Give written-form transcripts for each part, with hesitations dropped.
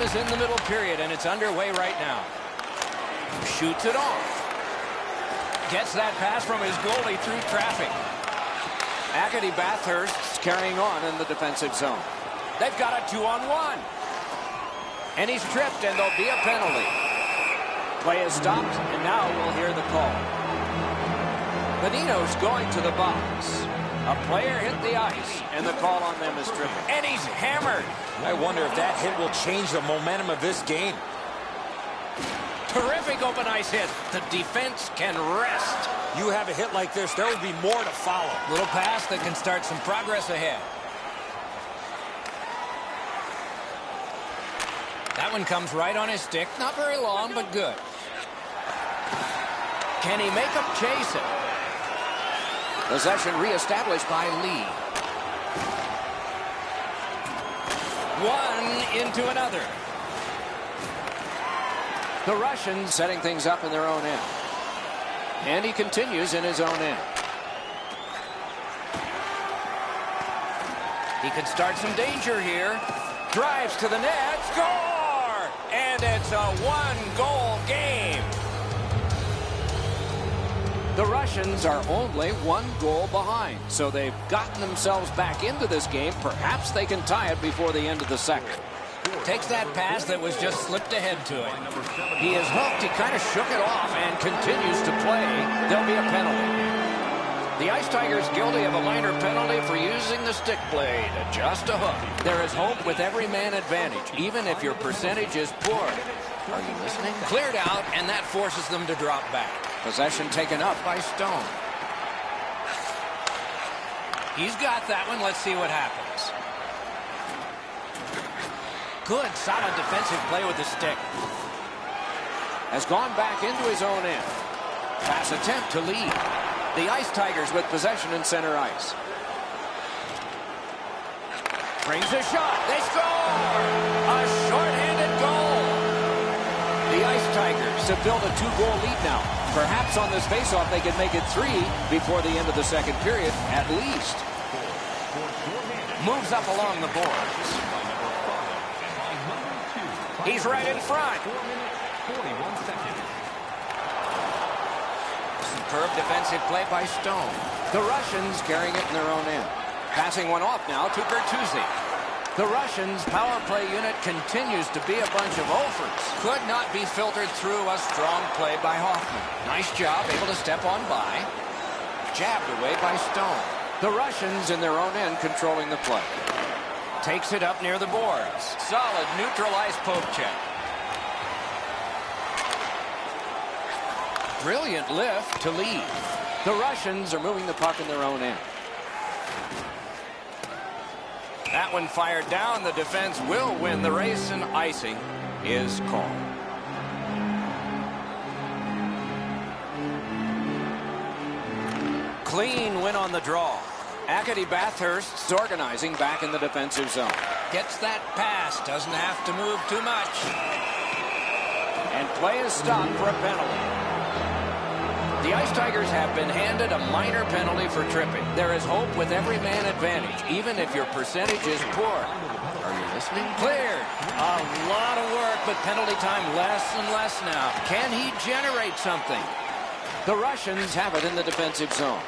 is in the middle period, and it's underway right now. Shoots it off. Gets that pass from his goalie through traffic. Acadie Bathurst carrying on in the defensive zone. They've got a 2-on-1. And he's tripped, and there'll be a penalty. Play is stopped, and now we'll hear the call. Bonino's going to the box. A player hit the ice, and the call on them is tripping. And he's hammered. I wonder if that hit will change the momentum of this game. Terrific open ice hit. The defense can rest. You have a hit like this, there will be more to follow. Little pass that can start some progress ahead. That one comes right on his stick. Not very long, but good. Can he make him chase it? Possession reestablished by Lee. One into another. The Russians setting things up in their own end. And he continues in his own end. He could start some danger here. Drives to the net. Score! And it's a one-goal game. The Russians are only one goal behind, so they've gotten themselves back into this game. Perhaps they can tie it before the end of the second. Takes that pass that was just slipped ahead to him. He is hooked. He kind of shook it off and continues to play. There'll be a penalty. The Ice Tigers guilty of a minor penalty for using the stick blade. Just a hook. There is hope with every man advantage, even if your percentage is poor. Are you listening? Cleared out, and that forces them to drop back. Possession taken up by Stone. He's got that one. Let's see what happens. Good, solid defensive play with the stick. Has gone back into his own end. Pass attempt to lead. The Ice Tigers with possession in center ice. Brings a shot. They score! A shorthanded goal. The Ice Tigers have built a two-goal lead now. Perhaps on this faceoff they can make it 3 before the end of the second period, at least. Moves up along the boards. He's right in front. 41 seconds. Superb defensive play by Stone. The Russians carrying it in their own end. Passing one off now to Bertuzzi. The Russians' power play unit continues to be a bunch of offers. Could not be filtered through a strong play by Hoffman. Nice job, able to step on by. Jabbed away by Stone. The Russians in their own end controlling the play. Takes it up near the boards. Solid neutral ice poke check. Brilliant lift to lead. The Russians are moving the puck in their own end. That one fired down. The defense will win the race, and icing is called. Clean win on the draw. Acadie Bathurst's organizing back in the defensive zone. Gets that pass. Doesn't have to move too much. And play is stopped for a penalty. The Ice Tigers have been handed a minor penalty for tripping. There is hope with every man advantage, even if your percentage is poor. Are you listening? Cleared. A lot of work, but penalty time less and less now. Can he generate something? The Russians have it in the defensive zone.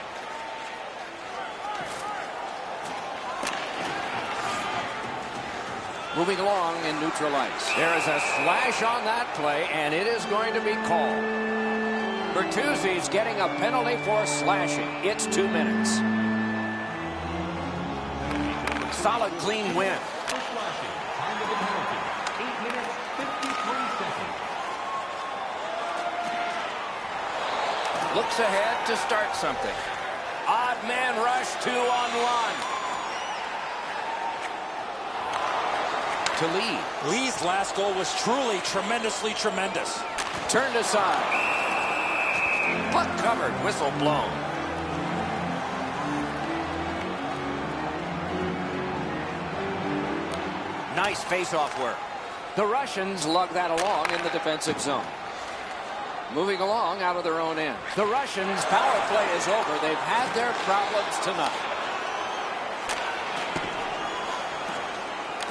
Moving along in neutral ice. There is a slash on that play, and it is going to be called. Bertuzzi's getting a penalty for slashing. It's 2 minutes. Solid, clean win. For slashing, time of the penalty, 8 minutes, 53 seconds. Looks ahead to start something. Odd man rush, 2-on-1. To lead. Lee's last goal was truly tremendously tremendous. Turned aside. Puck covered, whistle blown. Nice face-off work. The Russians lug that along in the defensive zone. Moving along out of their own end. The Russians' power play is over. They've had their problems tonight.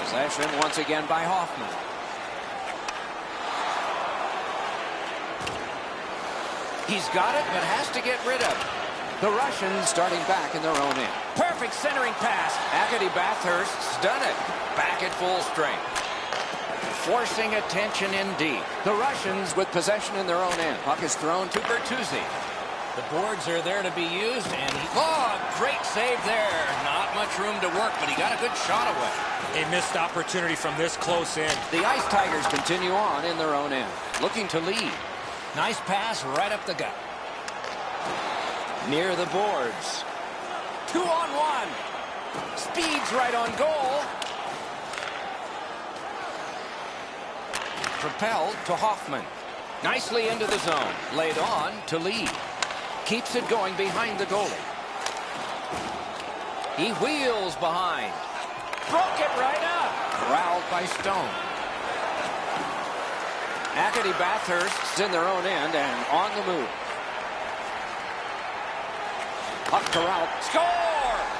Possession once again by Hoffman. He's got it, but has to get rid of it. The Russians starting back in their own end. Perfect centering pass. Acadie Bathurst's done it. Back at full strength. Forcing attention indeed. The Russians with possession in their own end. Puck is thrown to Bertuzzi. The boards are there to be used, and great save there. Not much room to work, but he got a good shot away. A missed opportunity from this close in. The Ice Tigers continue on in their own end, looking to lead. Nice pass right up the gut. Near the boards. 2-on-1. Speeds right on goal. Propelled to Hoffman. Nicely into the zone. Laid on to Lee. Keeps it going behind the goalie. He wheels behind. Broke it right up. Corralled by Stone. Acadie Bathurst's in their own end and on the move. Puck corralled. Score!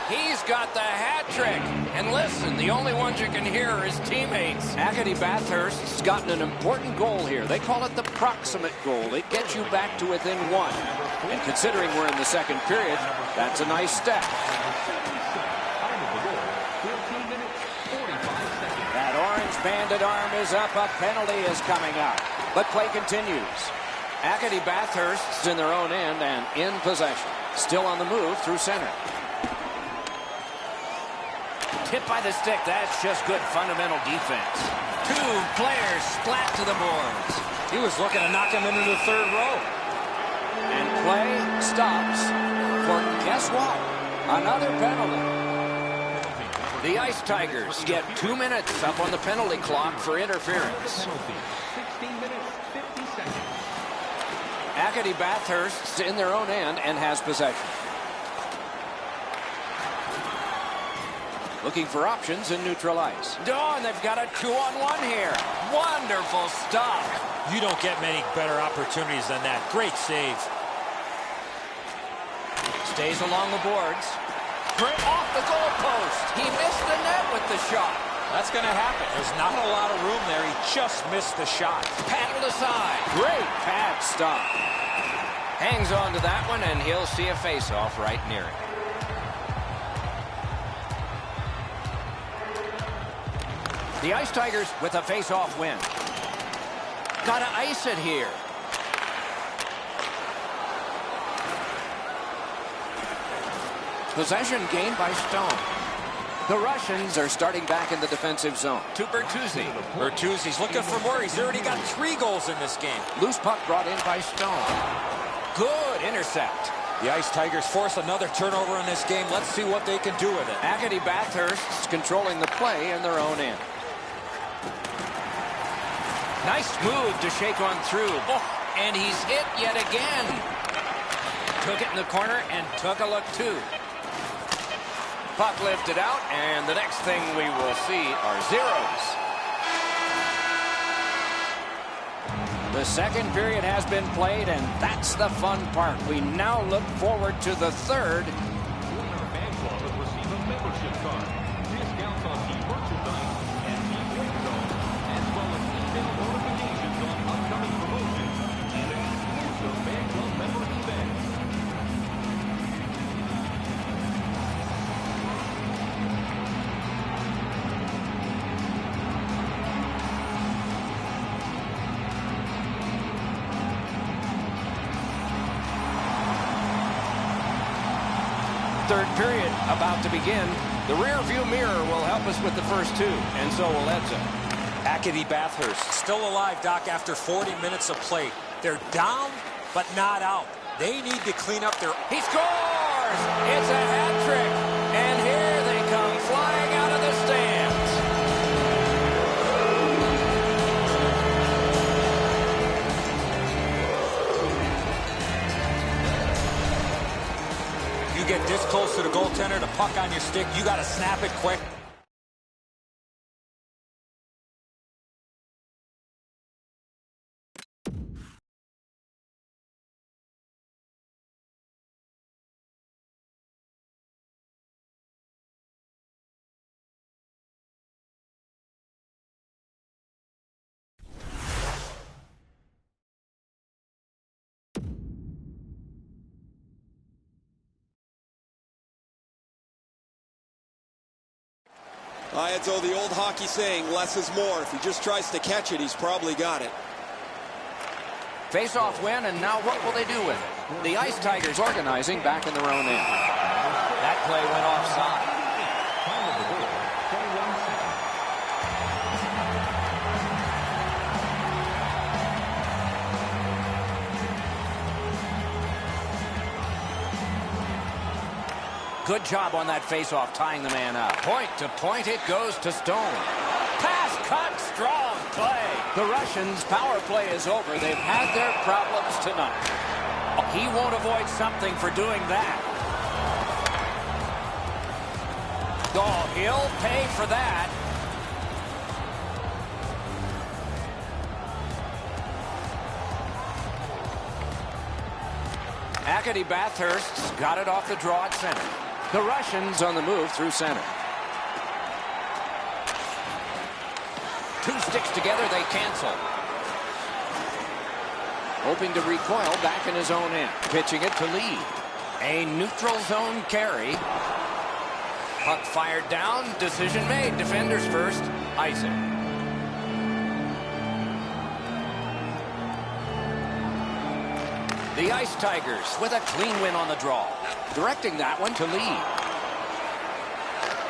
He's got the hat trick. And listen, the only ones you can hear are his teammates. Acadie Bathurst's gotten an important goal here. They call it the proximate goal. It gets you back to within one. And considering we're in the second period, that's a nice step. That orange banded arm is up. A penalty is coming up. But play continues. Acadie Bathurst's in their own end and in possession. Still on the move through center. Hit by the stick. That's just good fundamental defense. Two players splat to the boards. He was looking to knock him into the third row. And play stops for, guess what? Another penalty. The Ice Tigers get 2 minutes up on the penalty clock for interference. 16 minutes, 50 seconds. Acadie Bathurst's in their own end and has possession. Looking for options in neutral ice. And they've got a 2-on-1 here. Wonderful stop. You don't get many better opportunities than that. Great save. Stays along the boards. Great off the goalpost. He missed the net with the shot. That's going to happen. There's not a lot of room there. He just missed the shot. Paddled aside. Great pad stop. Hangs on to that one, and he'll see a face-off right near it. The Ice Tigers with a face-off win. Gotta ice it here. Possession gained by Stone. The Russians are starting back in the defensive zone. To Bertuzzi. Bertuzzi's looking for more. He's already got 3 goals in this game. Loose puck brought in by Stone. Good intercept. The Ice Tigers force another turnover in this game. Let's see what they can do with it. Acadie Bathurst's controlling the play in their own end. Nice move to shake on through. And he's hit yet again. Took it in the corner and took a look too. Puck lifted out, and the next thing we will see are zeros. The second period has been played, and that's the fun part. We now look forward to the third. Winner fan club will receive a membership card, discounts on key merchandise, and key win zones, as well as email notifications on upcoming promotions and exclusive fan club member events. Third period about to begin. The rear view mirror will help us with the first two, and so will Edzo. Acadie Bathurst still alive, Doc, after 40 minutes of play. They're down, but not out. They need to clean up their... He scores! It's a hat trick, and here they come flying out of the stands. You get this close to the goaltender, the puck on your stick, you got to snap it quick. It's the old hockey saying, less is more. If he just tries to catch it, he's probably got it. Face-off win, and now what will they do with it? The Ice Tigers organizing back in their own end. That play went offside. Time of the goal, 21 seconds. Good job on that face-off, tying the man up. Point to point, it goes to Stone. Pass cut, strong play. The Russians' power play is over. They've had their problems tonight. He won't avoid something for doing that. Oh, he'll pay for that. Acadie Bathurst's got it off the draw at center. The Russians on the move through center. Two sticks together, they cancel. Hoping to recoil back in his own end. Pitching it to lead. A neutral zone carry. Puck fired down. Decision made. Defenders first. Icing. The Ice Tigers with a clean win on the draw. Directing that one to lead.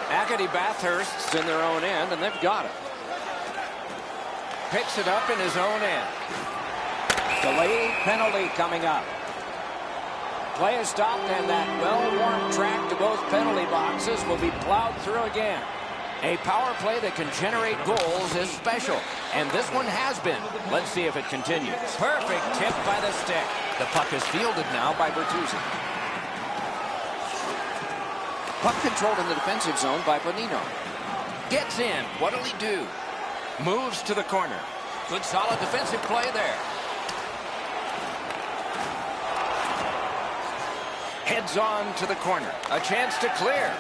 Acadie Bathurst's in their own end, and they've got it. Picks it up in his own end. Delayed penalty coming up. Play is stopped, and that well-worn track to both penalty boxes will be plowed through again. A power play that can generate goals is special, and this one has been. Let's see if it continues. Perfect tip by the stick. The puck is fielded now by Bertuzzi. Puck controlled in the defensive zone by Bonino. Gets in. What'll he do? Moves to the corner. Good solid defensive play there. Heads on to the corner. A chance to clear.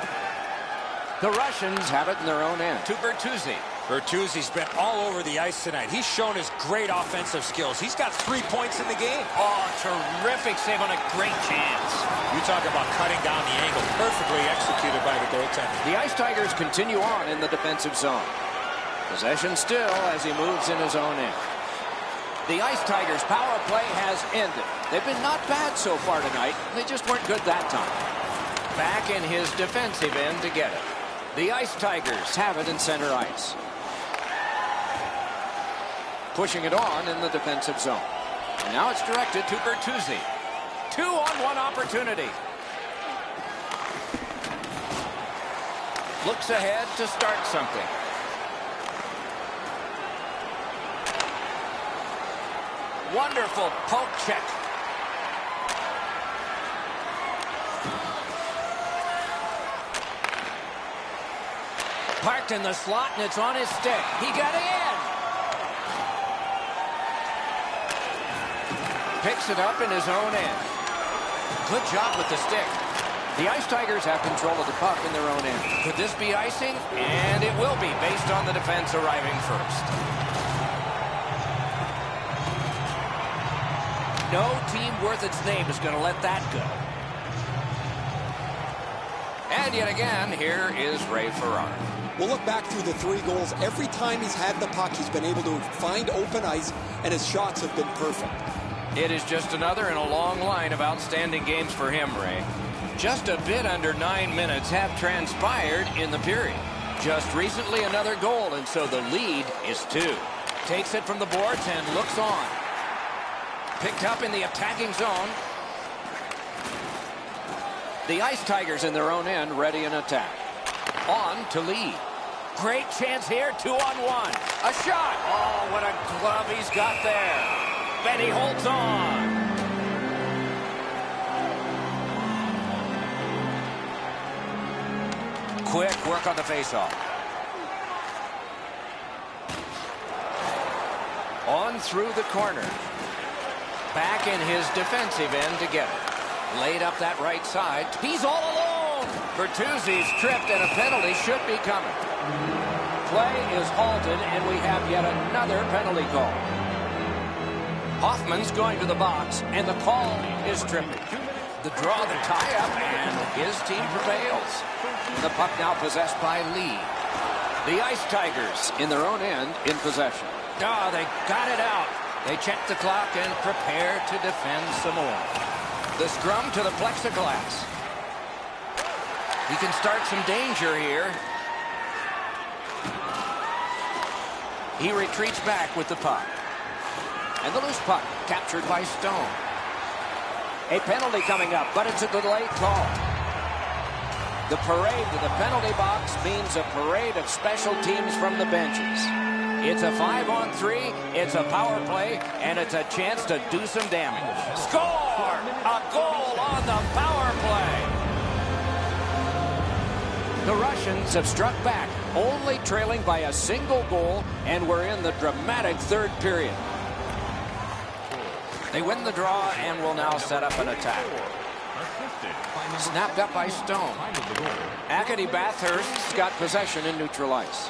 The Russians have it in their own end. To Bertuzzi. Bertuzzi's been all over the ice tonight. He's shown his great offensive skills. He's got 3 points in the game. Oh, terrific save on a great chance. You talk about cutting down the angle. Perfectly executed by the goaltender. The Ice Tigers continue on in the defensive zone. Possession still as he moves in his own end. The Ice Tigers' power play has ended. They've been not bad so far tonight. They just weren't good that time. Back in his defensive end to get it. The Ice Tigers have it in center ice. Pushing it on in the defensive zone. And now it's directed to Bertuzzi. 2-on-1 opportunity. Looks ahead to start something. Wonderful poke check. Parked in the slot, and it's on his stick. He got in. Picks it up in his own end. Good job with the stick. The Ice Tigers have control of the puck in their own end. Could this be icing? And it will be, based on the defense arriving first. No team worth its name is going to let that go. And yet again, here is Ray Ferraro. We'll look back through the 3 goals. Every time he's had the puck, he's been able to find open ice, and his shots have been perfect. It is just another in a long line of outstanding games for him, Ray. Just a bit under 9 minutes have transpired in the period. Just recently another goal, and so the lead is 2. Takes it from the boards and looks on. Picked up in the attacking zone. The Ice Tigers in their own end, ready in attack. On to lead. Great chance here, 2-on-1. A shot. Oh, what a glove he's got there. Benny holds on. Quick work on the faceoff. On through the corner. Back in his defensive end to get it. Laid up that right side. He's all alone. Bertuzzi's tripped, and a penalty should be coming. Play is halted, and we have yet another penalty call. Hoffman's going to the box, and the call is tripping. The draw, the tie-up, and his team prevails. The puck now possessed by Lee. The Ice Tigers in their own end in possession. Oh, they got it out. They check the clock and prepare to defend some more. The scrum to the plexiglass. He can start some danger here. He retreats back with the puck. And the loose puck captured by Stone. A penalty coming up, but it's a delayed call. The parade to the penalty box means a parade of special teams from the benches. It's a 5-on-3, it's a power play, and it's a chance to do some damage. Score! A goal on the power play! The Russians have struck back, only trailing by a single goal, and we're in the dramatic third period. They win the draw and will now set up an attack. Snapped up by Stone. Acadie Bathurst's got possession in neutral ice.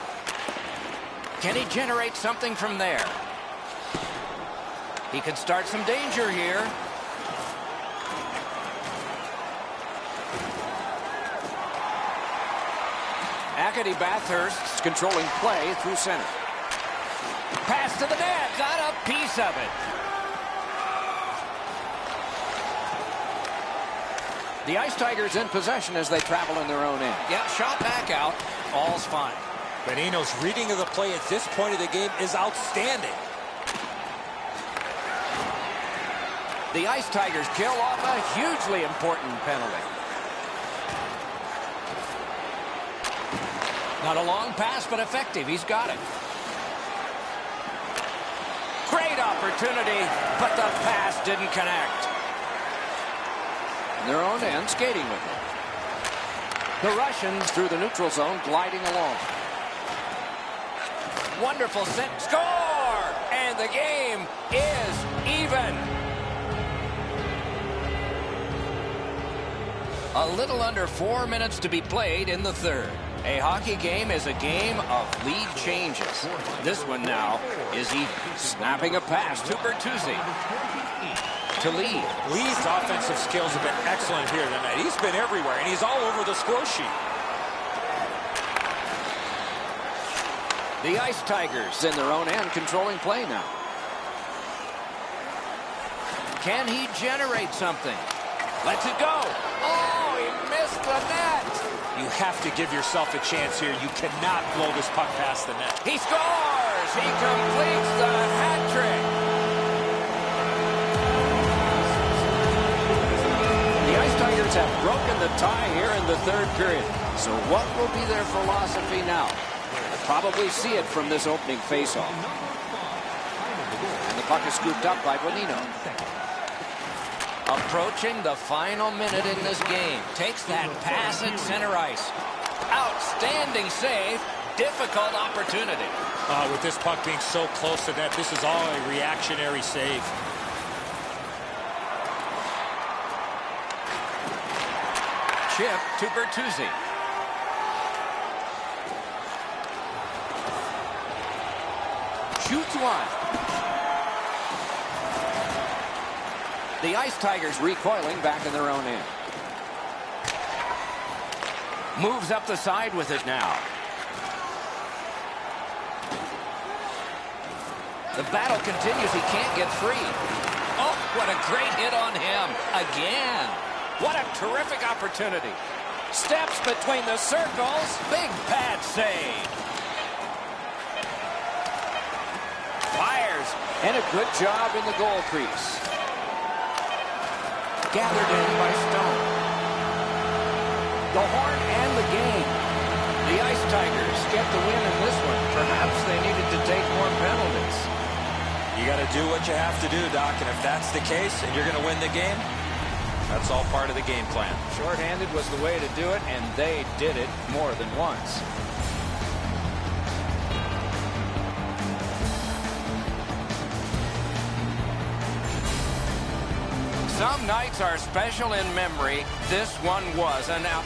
Can he generate something from there? He can start some danger here. Acadie Bathurst's controlling play through center. Pass to the net. Got a piece of it. The Ice Tigers in possession as they travel in their own end. Yeah, shot back out. All's fine. Bonino's reading of the play at this point of the game is outstanding. The Ice Tigers kill off a hugely important penalty. Not a long pass, but effective. He's got it. Great opportunity, but the pass didn't connect. Their own end, skating with it. The Russians through the neutral zone, gliding along. Wonderful set. Score! And the game is even. A little under 4 minutes to be played in the third. A hockey game is a game of lead changes. This one now is even. Snapping a pass to Bertuzzi. To Lee. Lee's offensive skills have been excellent here tonight. He's been everywhere, and he's all over the score sheet. The Ice Tigers in their own end controlling play now. Can he generate something? Lets it go. Oh, he missed the net. You have to give yourself a chance here. You cannot blow this puck past the net. He scores! He completes the hat trick. The Ice Tigers have broken the tie here in the third period. So what will be their philosophy now? They'll probably see it from this opening faceoff. And the puck is scooped up by Bonino. Approaching the final minute in this game. Takes that pass at center ice. Outstanding save. Difficult opportunity. With this puck being so close to net, this is all a reactionary save. Chip to Bertuzzi. Shoots one. The Ice Tigers recoiling back in their own end. Moves up the side with it now. The battle continues. He can't get free. Oh, what a great hit on him. Again. What a terrific opportunity. Steps between the circles. Big pad save. Fires. And a good job in the goal crease. Gathered in by Stone. The horn and the game. The Ice Tigers get the win in this one. Perhaps they needed to take more penalties. You got to do what you have to do, Doc, and if that's the case and you're going to win the game, that's all part of the game plan. Shorthanded was the way to do it, and they did it more than once. Some nights are special in memory. This one was. And now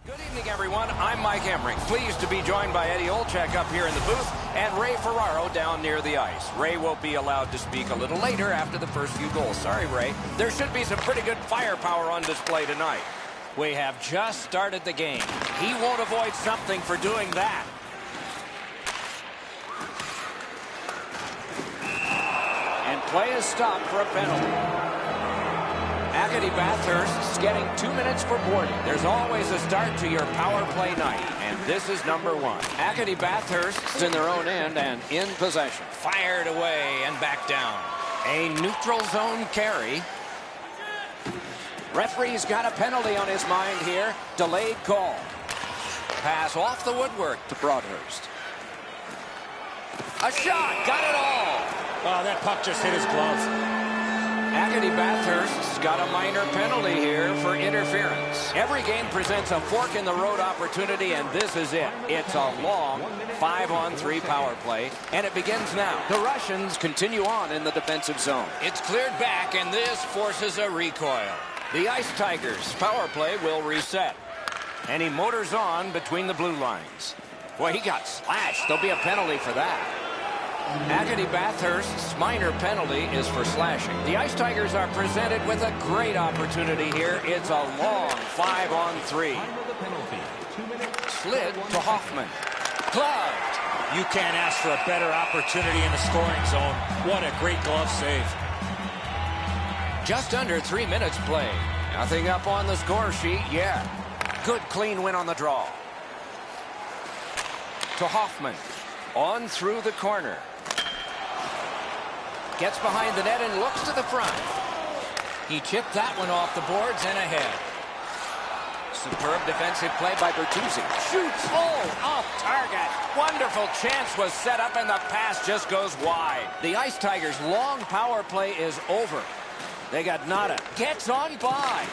Good evening, everyone. I'm Mike Emmerich. Pleased to be joined by Eddie Olczyk up here in the booth and Ray Ferraro down near the ice. Ray will be allowed to speak a little later after the first few goals. Sorry, Ray. There should be some pretty good firepower on display tonight. We have just started the game. He won't avoid something for doing that. And play is stopped for a penalty. Acadie Bathurst getting 2 minutes for boarding. There's always a start to your power play night, and this is number one. Acadie Bathurst's in their own end and in possession. Fired away and back down. A neutral zone carry. Referee's got a penalty on his mind here. Delayed call. Pass off the woodwork to Broadhurst. A shot. Got it all. Oh, that puck just hit his glove. Acadie Bathurst's got a minor penalty here for interference. Every game presents a fork-in-the-road opportunity, and this is it. It's a long 5-on-3 power play, and it begins now. The Russians continue on in the defensive zone. It's cleared back, and this forces a recoil. The Ice Tigers' power play will reset, and he motors on between the blue lines. Boy, he got slashed. There'll be a penalty for that. Acadie Bathurst's minor penalty is for slashing. The Ice Tigers are presented with a great opportunity here. It's a long 5-on-3. Slid to Hoffman. Gloved. You can't ask for a better opportunity in the scoring zone. What a great glove save. Just under 3 minutes played. Nothing up on the score sheet yet. Good clean win on the draw. To Hoffman. On through the corner. Gets behind the net and looks to the front. He chipped that one off the boards and ahead. Superb defensive play by Bertuzzi. Shoots. Oh, off target. Wonderful chance was set up and the pass just goes wide. The Ice Tigers' long power play is over. They got nada. Gets on by.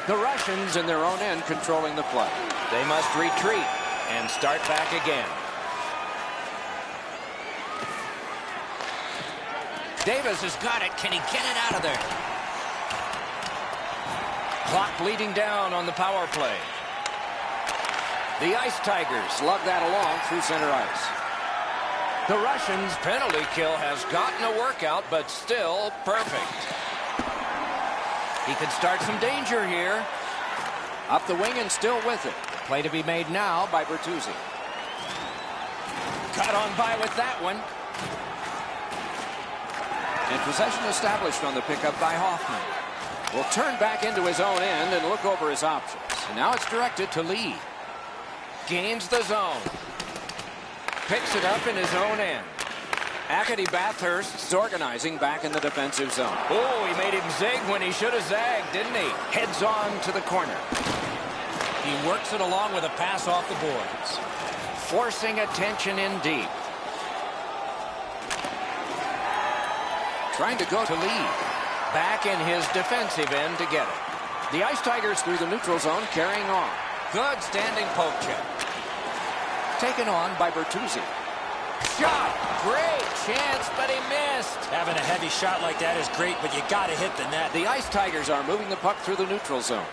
The Russians in their own end controlling the play. They must retreat and start back again. Davis has got it. Can he get it out of there? Clock bleeding down on the power play. The Ice Tigers lug that along through center ice. The Russians' penalty kill has gotten a workout, but still perfect. He could start some danger here. Up the wing and still with it. Play to be made now by Bertuzzi. Got on by with that one. And possession established on the pickup by Hoffman. Will turn back into his own end and look over his options. And now it's directed to Lee. Gains the zone. Picks it up in his own end. Acadie Bathurst's organizing back in the defensive zone. Oh, he made him zig when he should have zagged, didn't he? Heads on to the corner. He works it along with a pass off the boards. Forcing attention in deep. Trying to go to Lee. Back in his defensive end to get it. The Ice Tigers through the neutral zone carrying on. Good standing poke check. Taken on by Bertuzzi. Shot. Great chance, but he missed. Having a heavy shot like that is great, but you got to hit the net. The Ice Tigers are moving the puck through the neutral zone.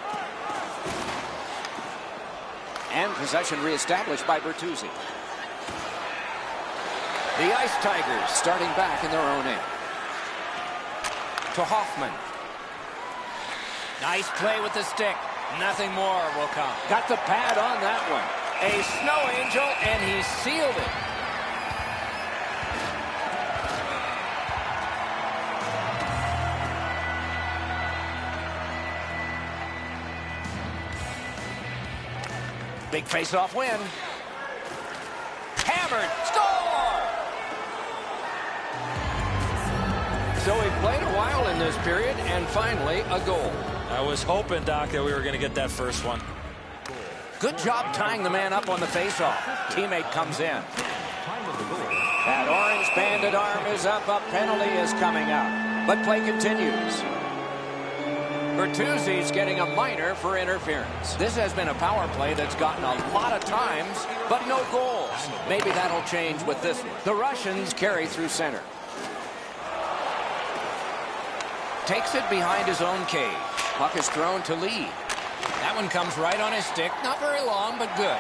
And possession reestablished by Bertuzzi. The Ice Tigers starting back in their own end. To Hoffman. Nice play with the stick. Nothing more will come. Got the pad on that one. A snow angel, and he sealed it. Big face-off win. Hammered. Score! So he played a while in this period, and finally a goal. I was hoping, Doc, that we were going to get that first one. Good job tying the man up on the face-off. Teammate comes in. That orange banded arm is up. A penalty is coming up. But play continues. Bertuzzi's getting a minor for interference. This has been a power play that's gotten a lot of times, but no goals. Maybe that'll change with this one. The Russians carry through center. takes it behind his own cage. Puck is thrown to Lee. That one comes right on his stick. Not very long, but good.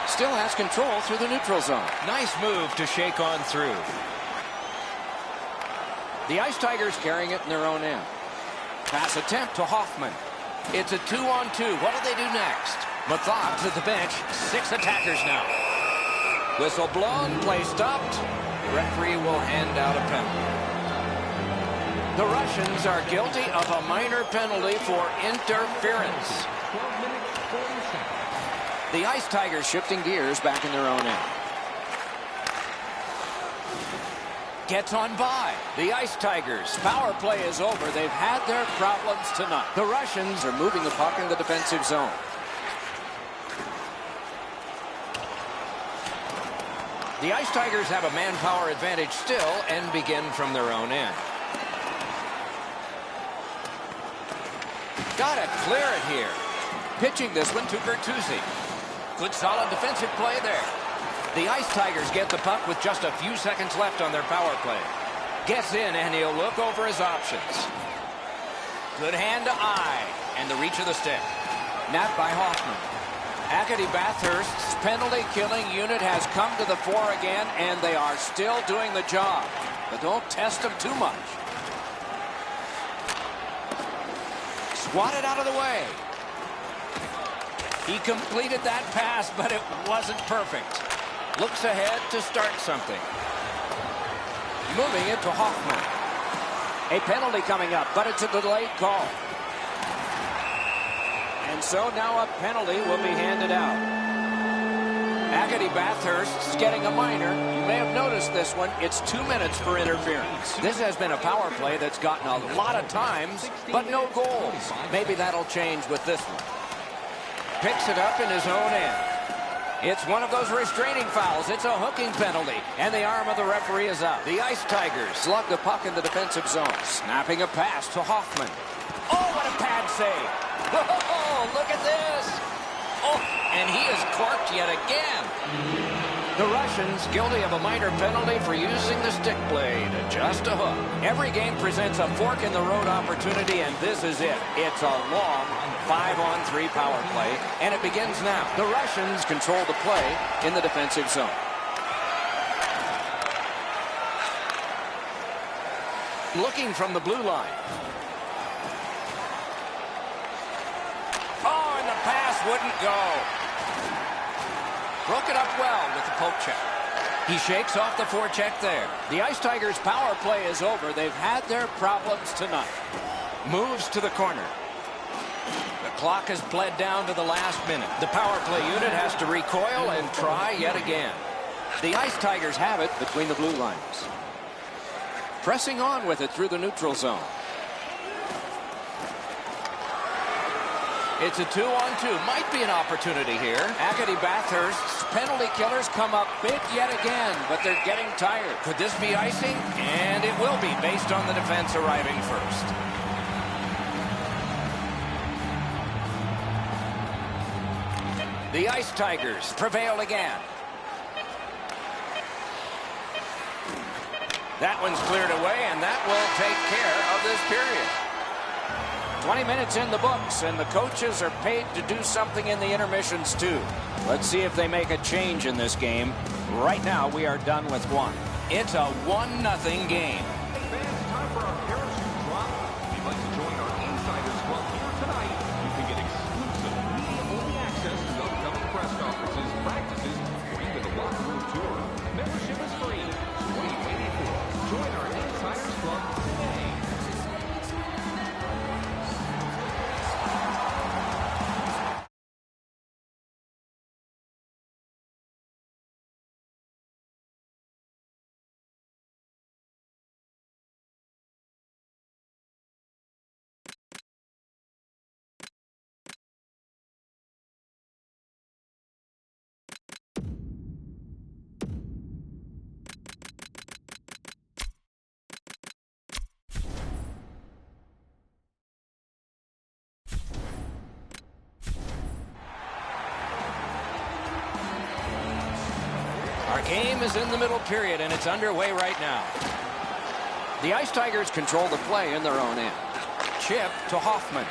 Still has control through the neutral zone. Nice move to shake on through. The Ice Tigers carrying it in their own end. Pass attempt to Hoffman. It's a 2-on-2. What do they do next? Mathogs at the bench. 6 attackers now. Whistle blown. Play stopped. Referee will hand out a penalty. The Russians are guilty of a minor penalty for interference. 12 minutes, 40 seconds. The Ice Tigers shifting gears back in their own end. Gets on by. The Ice Tigers. Power play is over. They've had their problems tonight. The Russians are moving the puck in the defensive zone. The Ice Tigers have a manpower advantage still and begin from their own end. Got to clear it here. Pitching this one to Bertuzzi. Good solid defensive play there. The Ice Tigers get the puck with just a few seconds left on their power play. Gets in and he'll look over his options. Good hand to eye and the reach of the stick. Napped by Hoffman. Acadie Bathurst's penalty killing unit has come to the fore again, and they are still doing the job. But don't test them too much. Swatted out of the way. He completed that pass, but it wasn't perfect. Looks ahead to start something. Moving it to Hoffman. A penalty coming up, but it's a delayed call. And so now a penalty will be handed out. Acadie Bathurst's getting a minor. You may have noticed this one. It's 2 minutes for interference. This has been a power play that's gotten a lot of times, but no goals. Maybe that'll change with this one. Picks it up in his own end. It's one of those restraining fouls. It's a hooking penalty, and the arm of the referee is out. The Ice Tigers slug the puck in the defensive zone. Snapping a pass to Hoffman. Oh, what a pad save. Oh, look at this. Oh, and he is corked yet again. The Russians guilty of a minor penalty for using the stick blade. Just a hook. Every game presents a fork-in-the-road opportunity, and this is it. It's a long 5-on-3 power play, and it begins now. The Russians control the play in the defensive zone. Looking from the blue line. Oh, and the pass wouldn't go. Broke it up well with the poke check. He shakes off the forecheck there. The Ice Tigers' power play is over. They've had their problems tonight. Moves to the corner. The clock has bled down to the last minute. The power play unit has to recoil and try yet again. The Ice Tigers have it between the blue lines. Pressing on with it through the neutral zone. It's a 2-on-2. Might be an opportunity here. Acadie Bathurst's penalty killers come up big yet again, but they're getting tired. Could this be icing? And it will be, based on the defense arriving first. The Ice Tigers prevail again. That one's cleared away, and that will take care of this period. 20 minutes in the books, and the coaches are paid to do something in the intermissions, too. Let's see if they make a change in this game. Right now, we are done with one. It's a 1-0 game. Fans, time for our parachute drop. If you'd like to join our Insiders Club here tonight, you can get exclusive media-only access to upcoming press conferences, practices, or even the locker room tour. Membership is free, so what are you waiting for? Join our Insiders Club today. Our game is in the middle period, and it's underway right now. The Ice Tigers control the play in their own end. Chip to Hoffman.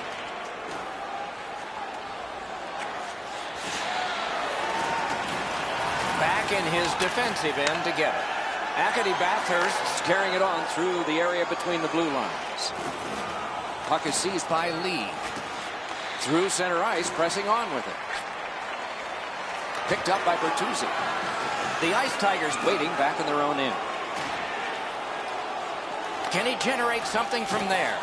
Back in his defensive end to get it. Acadie Bathurst carrying it on through the area between the blue lines. Puck is seized by Lee. Through center ice, pressing on with it. Picked up by Bertuzzi. The Ice Tigers waiting back in their own end. Can he generate something from there?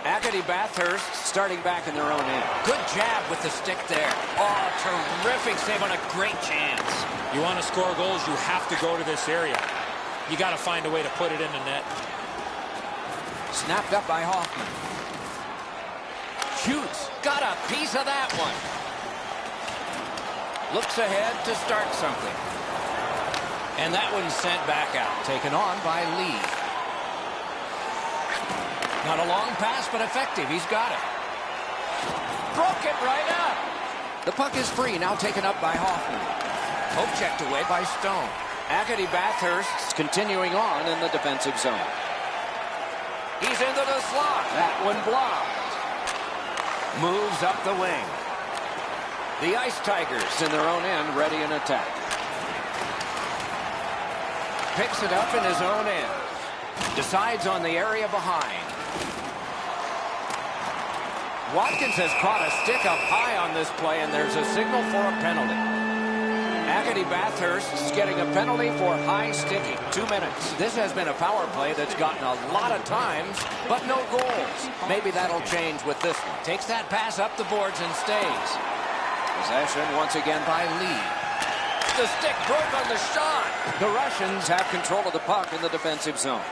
Acadie Bathurst starting back in their own end. Good jab with the stick there. Oh, terrific save on a great chance. You want to score goals, you have to go to this area. You got to find a way to put it in the net. Snapped up by Hoffman. Shoots. Got a piece of that one. Looks ahead to start something. And that one's sent back out. Taken on by Lee. Not a long pass, but effective. He's got it. Broke it right up. The puck is free, now taken up by Hoffman. Hope checked away by Stone. Acadie Bathurst continuing on in the defensive zone. He's into the slot. That one blocked. Moves up the wing. The Ice Tigers in their own end, ready in attack. Picks it up in his own end. Decides on the area behind. Watkins has caught a stick up high on this play, and there's a signal for a penalty. Acadie Bathurst is getting a penalty for high sticking. 2 minutes. This has been a power play that's gotten a lot of times, but no goals. Maybe that'll change with this one. Takes that pass up the boards and stays. Possession once again by Lee. The stick broke on the shot. The Russians have control of the puck in the defensive zone.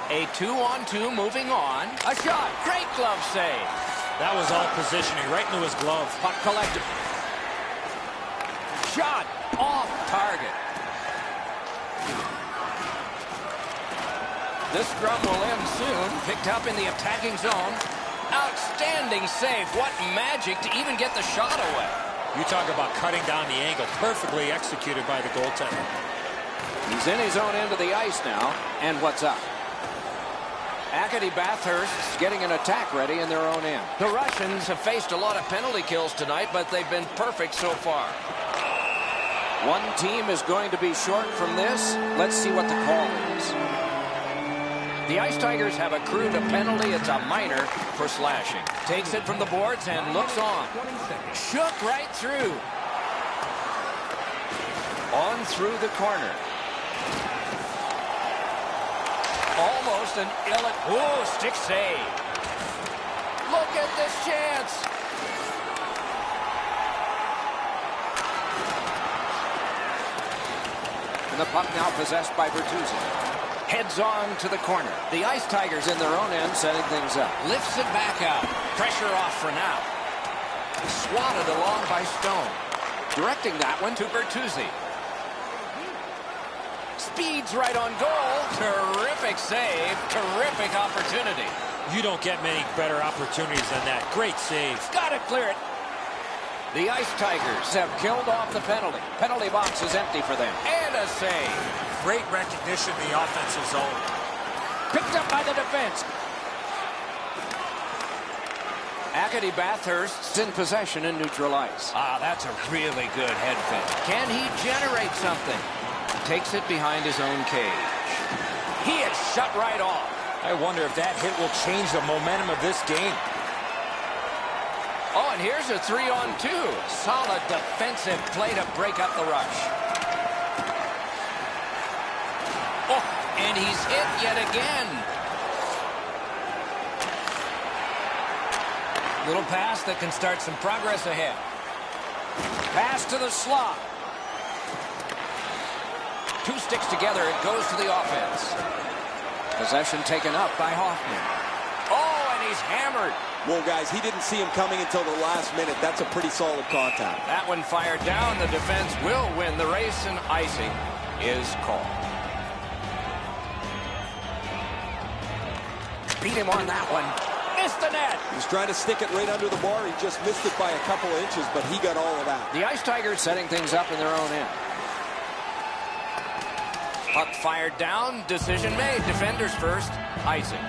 A 2-on-2 moving on. A shot. Great glove save. That was all positioning right into his glove. Puck collected. Shot off target. This scrum will end soon. Picked up in the attacking zone. Outstanding save. What magic to even get the shot away. You talk about cutting down the angle. Perfectly executed by the goaltender. He's in his own end of the ice now. And what's up? Acadie Bathurst getting an attack ready in their own end. The Russians have faced a lot of penalty kills tonight, but they've been perfect so far. One team is going to be short from this. Let's see what the call is. The Ice Tigers have accrued a penalty. It's a minor for slashing. Takes it from the boards and looks on. Shook right through. On through the corner. Almost an oh, stick save. Look at this chance. And the puck now possessed by Bertuzzi. Heads on to the corner. The Ice Tigers in their own end setting things up. Lifts it back out. Pressure off for now. Swatted along by Stone. Directing that one to Bertuzzi. Speeds right on goal. Terrific save. Terrific opportunity. You don't get many better opportunities than that. Great save. Got to clear it. The Ice Tigers have killed off the penalty. Penalty box is empty for them. And a save. Great recognition in the offensive zone. Picked up by the defense. Acadie Bathurst in possession in neutral ice. Ah, that's a really good head fake. Can he generate something? Takes it behind his own cage. He is shut right off. I wonder if that hit will change the momentum of this game. Oh, and here's a 3-on-2. Solid defensive play to break up the rush. Oh, and he's hit yet again. Little pass that can start some progress ahead. Pass to the slot. Two sticks together, it goes to the offense. Possession taken up by Hoffman. Oh, and he's hammered. Well, guys, he didn't see him coming until the last minute. That's a pretty solid contact. That one fired down. The defense will win the race, and icing is called. Beat him on that one. missed the net. He's trying to stick it right under the bar. He just missed it by a couple of inches, but he got all of that. The Ice Tigers setting things up in their own end. Puck fired down. Decision made. Defenders first. Icing.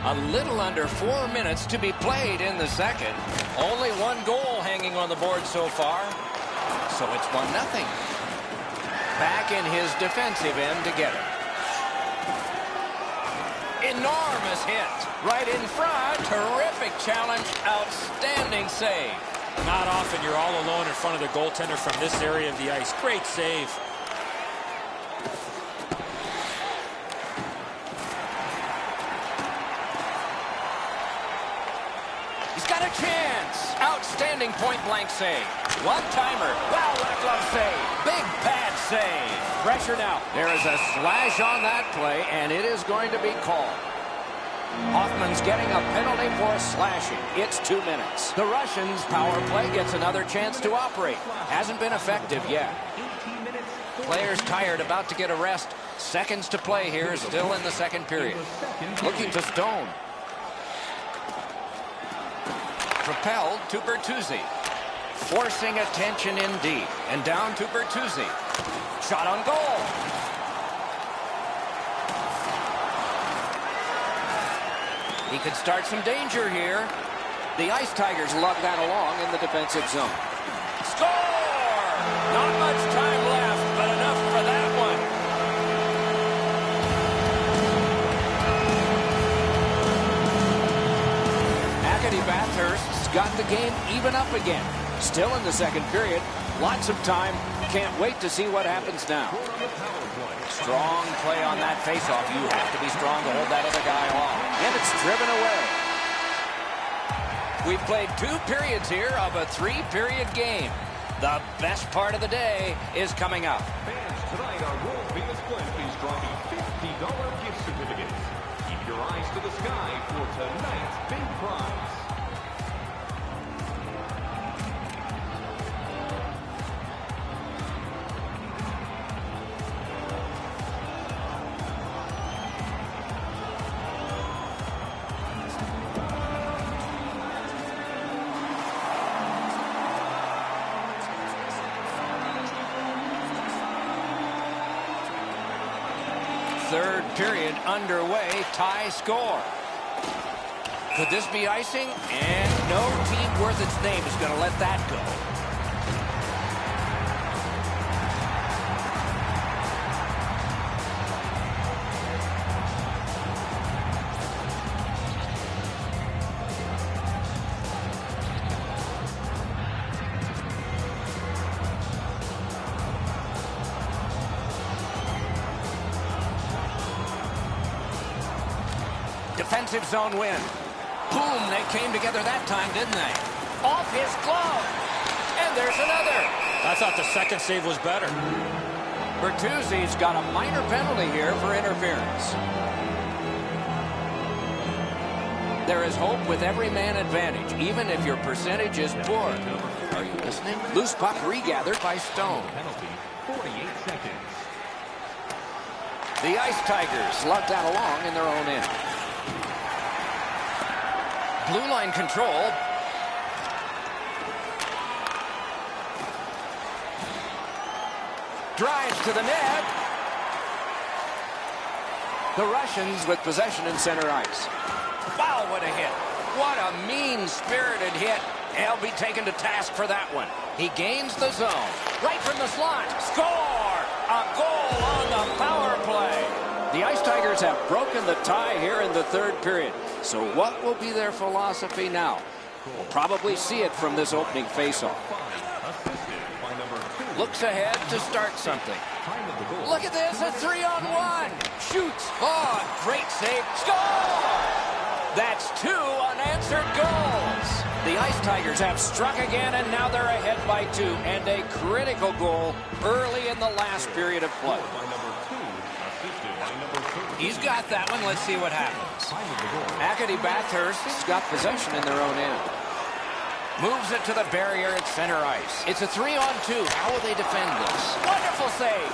A little under 4 minutes to be played in the second. Only one goal hanging on the board so far. So it's 1-0. Back in his defensive end to get it. Enormous hit. Right in front. Terrific challenge. Outstanding save. Not often you're all alone in front of the goaltender from this area of the ice. Great save. He's got a chance. Outstanding point-blank save. One-timer. Wow, what a glove save. Big pad save. Pressure now. There is a slash on that play, and it is going to be called. Hoffman's getting a penalty for slashing. It's 2 minutes. The Russians' power play gets another chance to operate. Hasn't been effective yet. Players tired, about to get a rest. Seconds to play here, still in the second period. Looking to Stone. Propelled to Bertuzzi. Forcing attention indeed. And down to Bertuzzi. Shot on goal. He could start some danger here. The Ice Tigers lug that along in the defensive zone. Score! Not much time left, but enough for that one. Acadie Bathurst's got the game even up again. Still in the second period. Lots of time. Can't wait to see what happens now. Strong play on that faceoff. You have to be strong to hold that other guy off. And it's driven away. We've played 2 periods here of a 3-period game. The best part of the day is coming up. Fans, tonight our world famous Glen is dropping $50 gift certificates. Keep your eyes to the sky for tonight's big prize. Third period underway, tie score. Could this be icing? And no team worth its name is going to let that go. Defensive zone win. Boom, they came together that time, didn't they? Off his glove. And there's another. I thought the second save was better. Bertuzzi's got a minor penalty here for interference. There is hope with every man advantage, even if your percentage is poor. Are you listening? Loose puck regathered by Stone. Penalty, 48 seconds. The Ice Tigers lug that along in their own end. Blue line control. Drives to the net. The Russians with possession in center ice. Wow, what a hit. What a mean-spirited hit. He'll be taken to task for that one. He gains the zone. Right from the slot. Score! A goal on the power play. The Ice Tigers have broken the tie here in the third period. So what will be their philosophy now? We'll probably see it from this opening faceoff. Looks ahead to start something. Look at this, a 3-on-1. Shoots. Oh, great save. Score! That's 2 unanswered goals. The Ice Tigers have struck again, and now they're ahead by 2. And a critical goal early in the last period of play. He's got that one. Let's see what happens. Acadie Bathurst's got possession in their own end. Moves it to the barrier at center ice. It's a 3-on-2. How will they defend this? Wonderful save.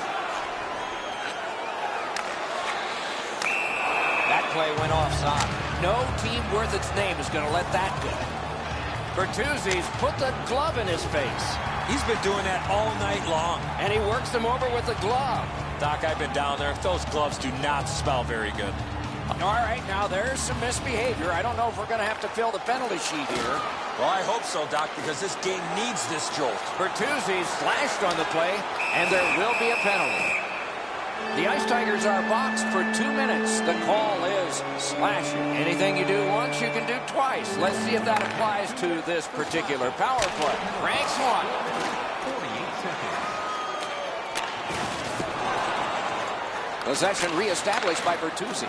That play went offside. No team worth its name is going to let that go. Bertuzzi's put the glove in his face. He's been doing that all night long. And he works them over with the glove. Doc, I've been down there. Those gloves do not smell very good. All right, now there's some misbehavior. I don't know if we're going to have to fill the penalty sheet here. Well, I hope so, Doc, because this game needs this jolt. Bertuzzi slashed on the play, and there will be a penalty. The Ice Tigers are boxed for 2 minutes. The call is slashing. Anything you do once, you can do twice. Let's see if that applies to this particular power play. Ranks one. 48 seconds. Possession reestablished by Bertuzzi.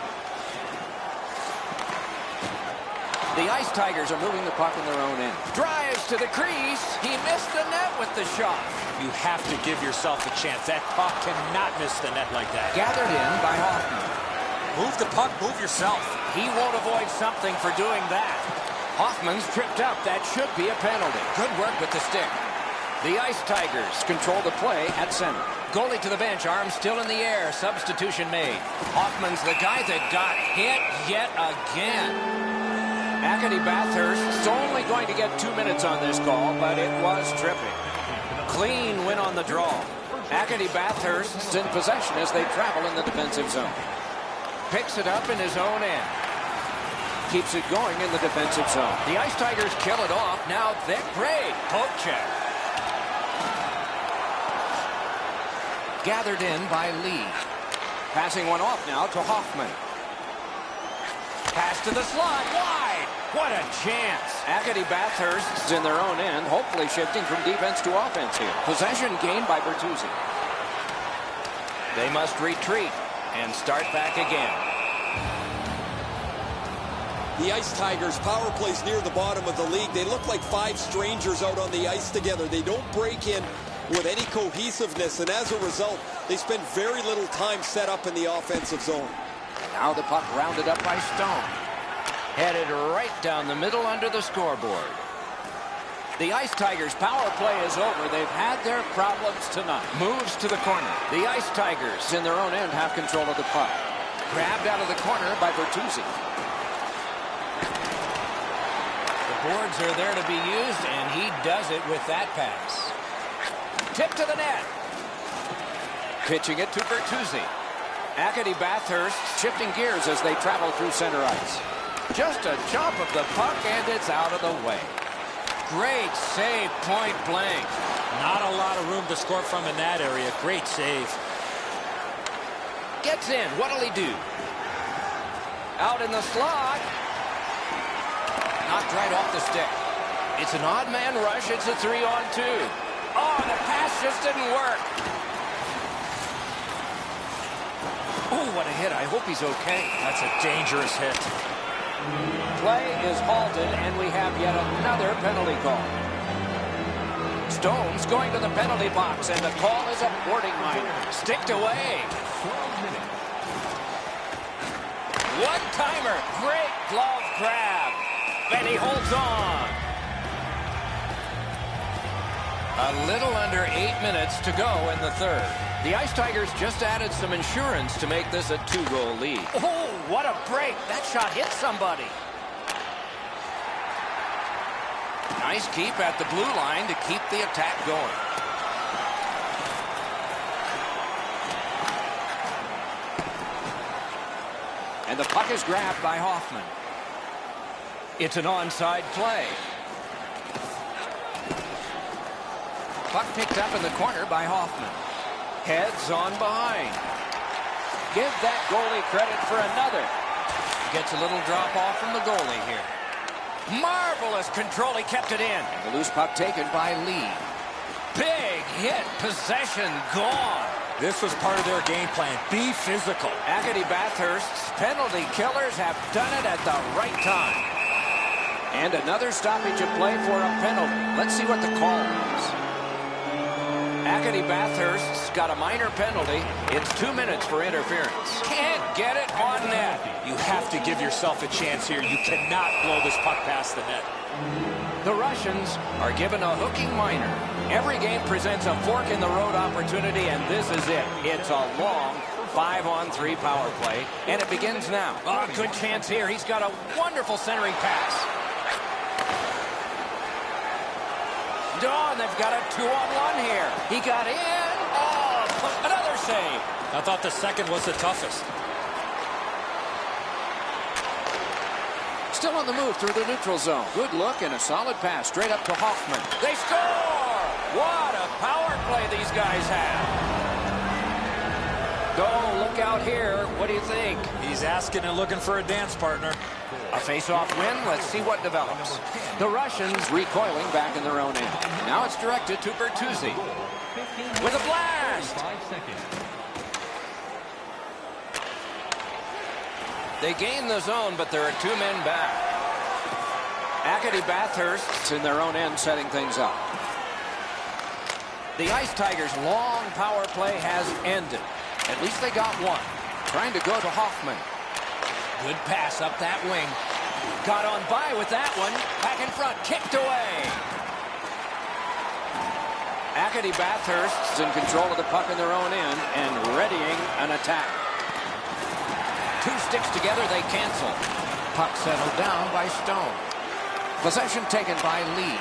The Ice Tigers are moving the puck in their own end. Drives to the crease. He missed the net with the shot. You have to give yourself a chance. That puck cannot miss the net like that. Gathered in by Hoffman. Move the puck, move yourself. He won't avoid something for doing that. Hoffman's tripped up. That should be a penalty. Good work with the stick. The Ice Tigers control the play at center. Goalie to the bench, arm still in the air. Substitution made. Hoffman's the guy that got hit yet again. Acadie Bathurst's only going to get 2 minutes on this call, but it was tripping. Clean win on the draw. Acadie Bathurst's in possession as they travel in the defensive zone. Picks it up in his own end. Keeps it going in the defensive zone. The Ice Tigers kill it off. Now they're great. Poke check. Gathered in by Lee. Passing one off now to Hoffman. Pass to the slot. Wide. What a chance. Acadie Bathurst's in their own end, hopefully shifting from defense to offense here. Possession gained by Bertuzzi. They must retreat and start back again. The Ice Tigers power plays near the bottom of the league. They look like 5 strangers out on the ice together. They don't break in with any cohesiveness, and as a result, they spend very little time set up in the offensive zone. Now the puck rounded up by Stone. Headed right down the middle under the scoreboard. The Ice Tigers' power play is over. They've had their problems tonight. Moves to the corner. The Ice Tigers in their own end have control of the puck. Grabbed out of the corner by Bertuzzi. The boards are there to be used, and he does it with that pass. Tip to the net. Pitching it to Bertuzzi. Acadie Bathurst shifting gears as they travel through center ice. Just a chop of the puck, and it's out of the way. Great save, point blank. Not a lot of room to score from in that area. Great save. Gets in. What'll he do? Out in the slot. Knocked right off the stick. It's an odd man rush. It's a 3-on-2. Oh, the pass just didn't work. Oh, what a hit. I hope he's okay. That's a dangerous hit. Play is halted, and we have yet another penalty call. Stone's going to the penalty box, and the call is a boarding minor. Sticked away. 12 minutes. One-timer. Great glove grab. And he holds on. A little under 8 minutes to go in the third. The Ice Tigers just added some insurance to make this a 2-goal lead. Oh, what a break. That shot hit somebody. Nice keep at the blue line to keep the attack going. And the puck is grabbed by Hoffman. It's an onside play. Puck picked up in the corner by Hoffman. Heads on behind. Give that goalie credit for another. Gets a little drop off from the goalie here. Marvelous control. He kept it in. The loose puck taken by Lee. Big hit. Possession gone. This was part of their game plan. Be physical. Acadie Bathurst's penalty killers have done it at the right time. And another stoppage of play for a penalty. Let's see what the call is. Acadie Bathurst's got a minor penalty. It's 2 minutes for interference. Can't get it on net. You have to give yourself a chance here. You cannot blow this puck past the net. The Russians are given a hooking minor. Every game presents a fork-in-the-road opportunity, and this is it. It's a long 5-on-3 power play, and it begins now. Oh, good chance here. He's got a wonderful centering pass. Dawn, they've got a 2-on-1 here. He got in. Oh, another save. I thought the second was the toughest. Still on the move through the neutral zone. Good look and a solid pass straight up to Hoffman. They score! What a power play these guys have. Oh, look out here. What do you think? He's asking and looking for a dance partner. A face-off win. Let's see what develops. The Russians recoiling back in their own end. Now it's directed to Bertuzzi. With a blast! They gain the zone, but there are 2 men back. Acadie Bathurst's in their own end setting things up. The Ice Tigers' long power play has ended. At least they got one. Trying to go to Hoffman. Good pass up that wing. Got on by with that one. Back in front. Kicked away. Acadie Bathurst's in control of the puck in their own end and readying an attack. 2 sticks together, they cancel. Puck settled down by Stone. Possession taken by Lee.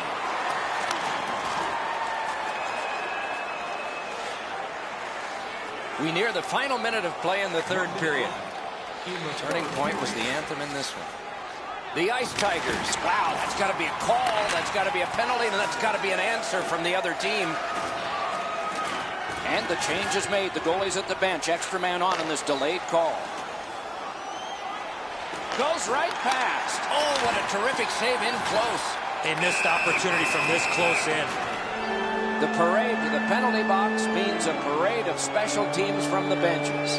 We near the final minute of play in the 3rd period. Turning point was the anthem in this one. The Ice Tigers. Wow, that's got to be a call. That's got to be a penalty, and that's got to be an answer from the other team. And the change is made. The goalie's at the bench. Extra man on in this delayed call. Goes right past. Oh, what a terrific save in close. A missed opportunity from this close in. The parade to the penalty box means a parade of special teams from the benches.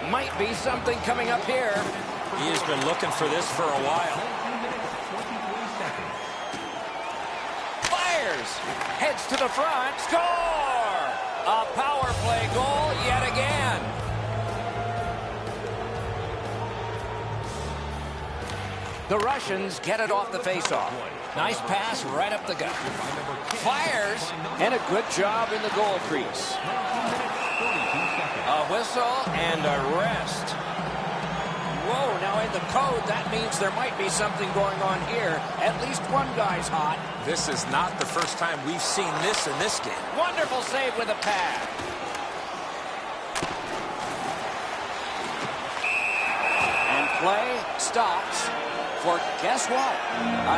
Might be something coming up here. He has been looking for this for a while. Fires. Heads to the front. Score! A power play goal yet again. The Russians get it off the faceoff. Nice pass right up the gut. Fires, and a good job in the goal crease. A whistle and a rest. Whoa, now in the code, that means there might be something going on here. At least one guy's hot. This is not the first time we've seen this in this game. Wonderful save with a pad. And play stops. For guess what?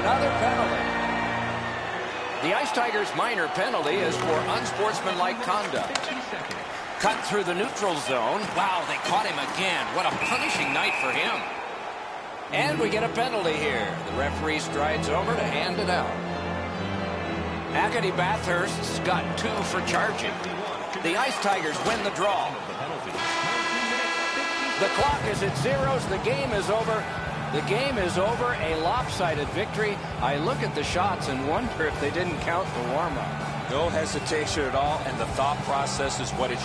Another penalty. The Ice Tigers' minor penalty is for unsportsmanlike conduct. Cut through the neutral zone. Wow, they caught him again. What a punishing night for him. And we get a penalty here. The referee strides over to hand it out. Acadie Bathurst's got 2 for charging. The Ice Tigers win the draw. The clock is at zeros. The game is over. The game is over, a lopsided victory. I look at the shots and wonder if they didn't count the warm-up. No hesitation at all, and the thought process is what it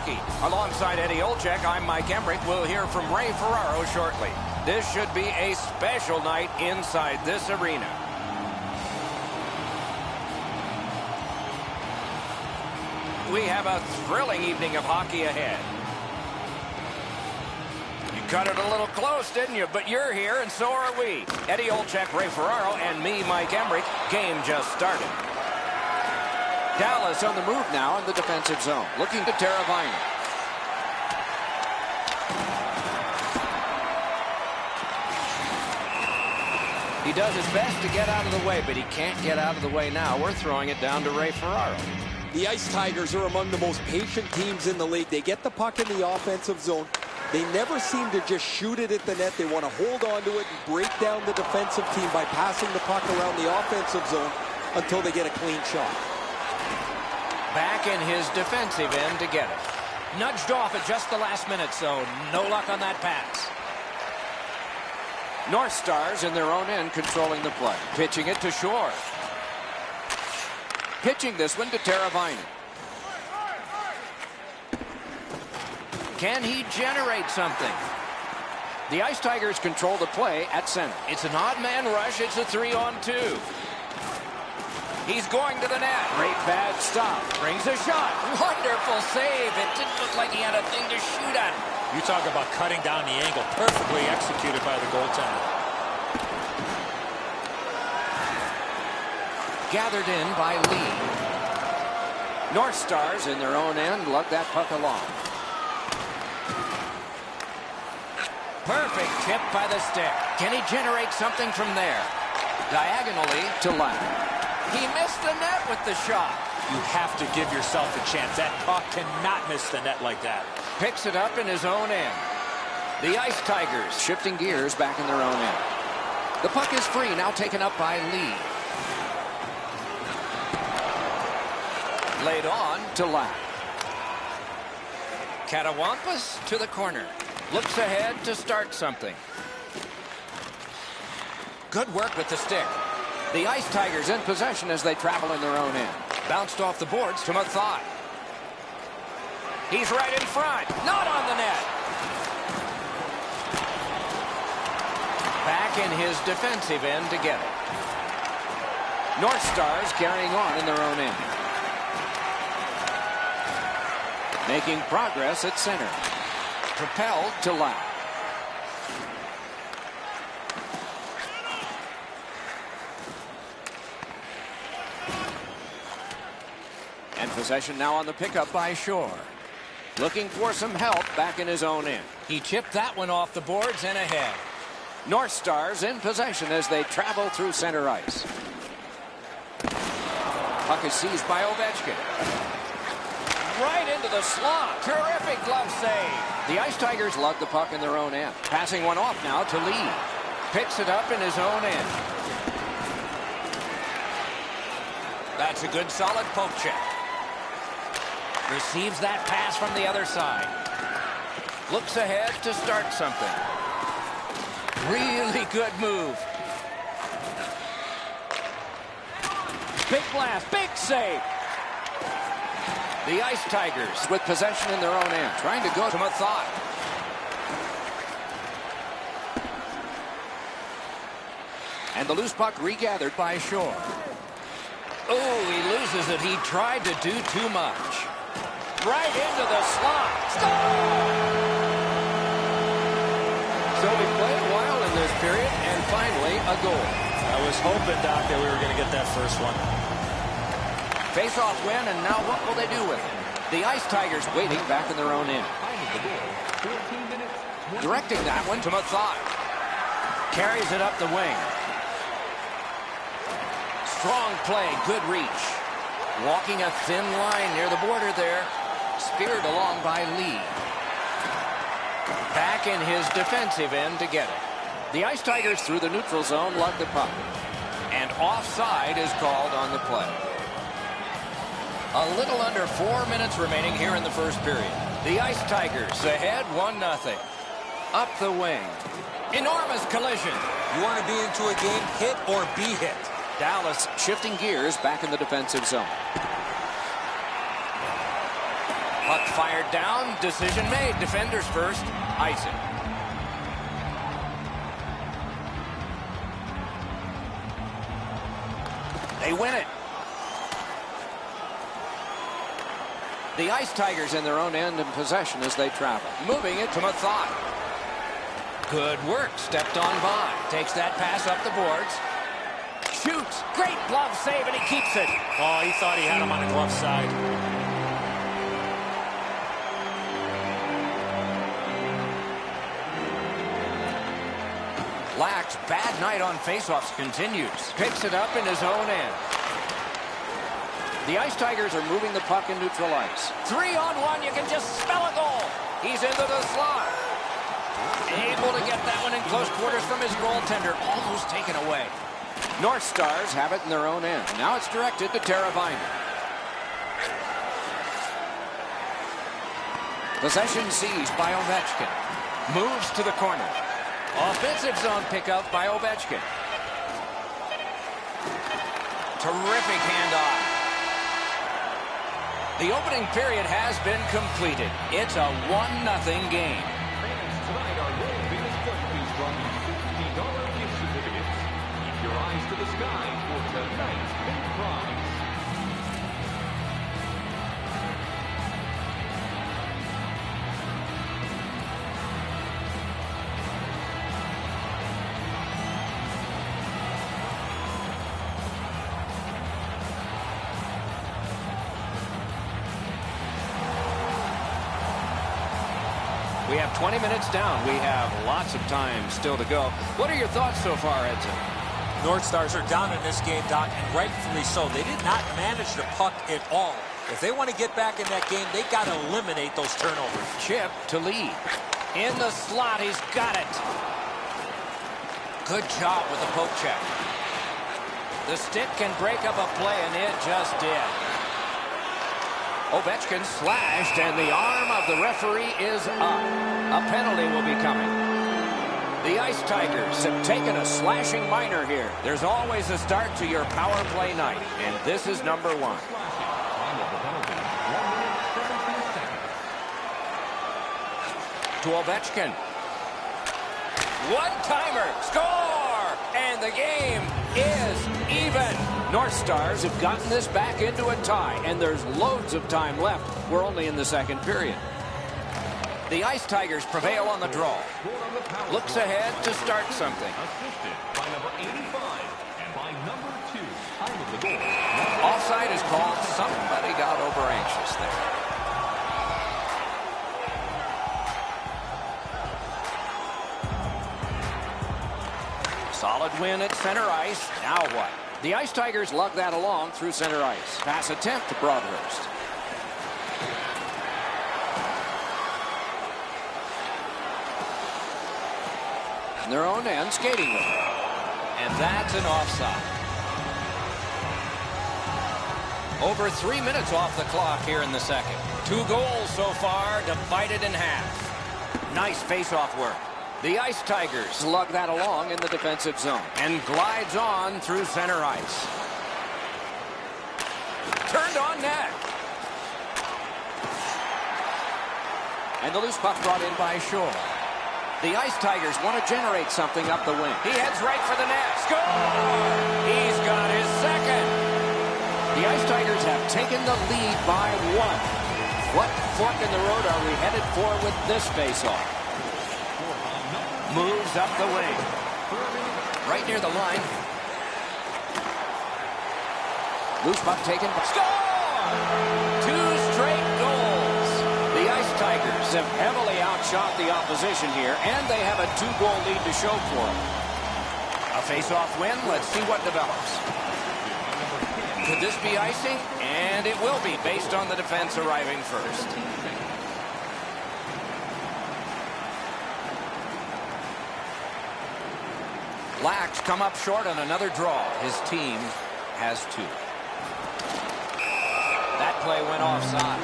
hockey. Alongside Eddie Olczyk, I'm Mike Emrick. We'll hear from Ray Ferraro shortly. This should be a special night inside this arena. We have a thrilling evening of hockey ahead. You cut it a little close, didn't you? But you're here, and so are we. Eddie Olczyk, Ray Ferraro, and me, Mike Emrick. Game just started. Dallas on the move now in the defensive zone. Looking to Teravainen. He does his best to get out of the way, but he can't get out of the way now. We're throwing it down to Ray Ferraro. The Ice Tigers are among the most patient teams in the league. They get the puck in the offensive zone. They never seem to just shoot it at the net. They want to hold on to it and break down the defensive team by passing the puck around the offensive zone until they get a clean shot. Back in his defensive end to get it. Nudged off at just the last minute, so no luck on that pass. North Stars in their own end controlling the play. Pitching it to Shore. Pitching this one to Teravainen. Can he generate something? The Ice Tigers control the play at center. It's an odd man rush. It's a 3-on-2. He's going to the net. Great bad stop. Brings a shot. Wonderful save. It didn't look like he had a thing to shoot at. You talk about cutting down the angle. Perfectly executed by the goaltender. Gathered in by Lee. North Stars in their own end lug that puck along. Perfect tip by the stick. Can he generate something from there? Diagonally to left. He missed the net with the shot. You have to give yourself a chance. That puck cannot miss the net like that. Picks it up in his own end. The Ice Tigers shifting gears back in their own end. The puck is free, now taken up by Lee. Laid on to left. Katawampus to the corner. Looks ahead to start something. Good work with the stick. The Ice Tigers in possession as they travel in their own end. Bounced off the boards to Mathot. He's right in front. Not on the net. Back in his defensive end to get it. North Stars carrying on in their own end. Making progress at center. Propelled to left. And possession now on the pickup by Shore. Looking for some help back in his own end. He chipped that one off the boards and ahead. North Stars in possession as they travel through center ice. Puck is seized by Ovechkin. Right into the slot. Terrific glove save. The Ice Tigers lug the puck in their own end. Passing one off now to Lee. Picks it up in his own end. That's a good solid poke check. Receives that pass from the other side. Looks ahead to start something. Really good move. Big blast, big save. The Ice Tigers with possession in their own end. Trying to go to Mathot. And the loose puck regathered by Shore. Oh, he loses it. He tried to do too much. Right into the slot. So we played a while in this period, and finally a goal. I was hoping, Doc, that we were going to get that first one. Face-off win, and now what will they do with it? The Ice Tigers waiting back in their own end. Directing that one to Mathot. Carries it up the wing. Strong play, good reach. Walking a thin line near the border there. Speared along by Lee. Back in his defensive end to get it. The Ice Tigers through the neutral zone lug the puck. And offside is called on the play. A little under 4 minutes remaining here in the first period. The Ice Tigers ahead 1-0. Up the wing. Enormous collision. You want to be into a game, hit or be hit. Dallas shifting gears back in the defensive zone. Puck fired down. Decision made. Defenders first. Icing. They win it. The Ice Tigers in their own end in possession as they travel. Moving it to Mathot. Good work. Stepped on by. Takes that pass up the boards. Shoots. Great glove save, and he keeps it. Oh, he thought he had him on the glove side. Lack's bad night on faceoffs continues. Picks it up in his own end. The Ice Tigers are moving the puck in neutral ice. 3-on-1, you can just smell a goal. He's into the slot. Able to get that one in close quarters from his goaltender. Almost taken away. North Stars have it in their own end. Now it's directed to Teravainen. Possession seized by Ovechkin. Moves to the corner. Offensive zone pickup by Ovechkin. Terrific handoff. The opening period has been completed. It's a 1-0 game. Fans tonight are World Famous Junkies from the $50 gift certificates. Keep your eyes to the sky for tonight's big prize. We have 20 minutes down. We have lots of time still to go. What are your thoughts so far, Edson? North Stars are down in this game, Doc, and rightfully so. They did not manage the puck at all. If they want to get back in that game, they got to eliminate those turnovers. Chip to lead. In the slot, he's got it. Good job with the poke check. The stick can break up a play, and it just did. Ovechkin slashed, and the arm of the referee is up. A penalty will be coming. The Ice Tigers have taken a slashing minor here. There's always a start to your power play night, and this is number 1. Time of the penalty, 1 minute, 17 seconds. To Ovechkin. One-timer. Score! And the game is even. North Stars have gotten this back into a tie, and there's loads of time left. We're only in the second period. The Ice Tigers prevail on the draw. Looks ahead to start something. Assisted by number 85 and by number 2. Time of the goal. Offside is called. Somebody got over anxious there. Solid win at center ice. Now what? The Ice Tigers lug that along through center ice. Pass attempt to Broadhurst. In their own end, skating with it. And that's an offside. Over 3 minutes off the clock here in the second. 2 goals so far, divided in half. Nice face-off work. The Ice Tigers lug that along in the defensive zone and glides on through center ice. Turned on net. And the loose puck brought in by Shaw. The Ice Tigers want to generate something up the wing. He heads right for the net. Score! He's got his second. The Ice Tigers have taken the lead by 1. What fork in the road are we headed for with this face-off? Moves up the wing. Right near the line. Loose puck taken. Score! 2 straight goals. The Ice Tigers have heavily outshot the opposition here, and they have a 2-goal lead to show for it. A face-off win. Let's see what develops. Could this be icing? And it will be, based on the defense arriving first. Lack's come up short on another draw. His team has 2. That play went offside.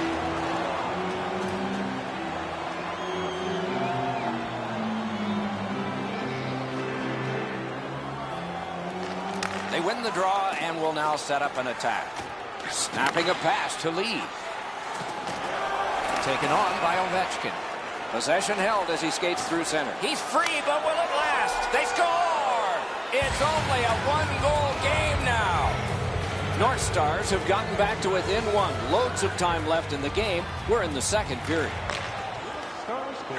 They win the draw and will now set up an attack. Snapping a pass to lead. Taken on by Ovechkin. Possession held as he skates through center. He's free, but will it last? They score! It's only a one-goal game now. North Stars have gotten back to within one. Loads of time left in the game. We're in the second period. Stars goal,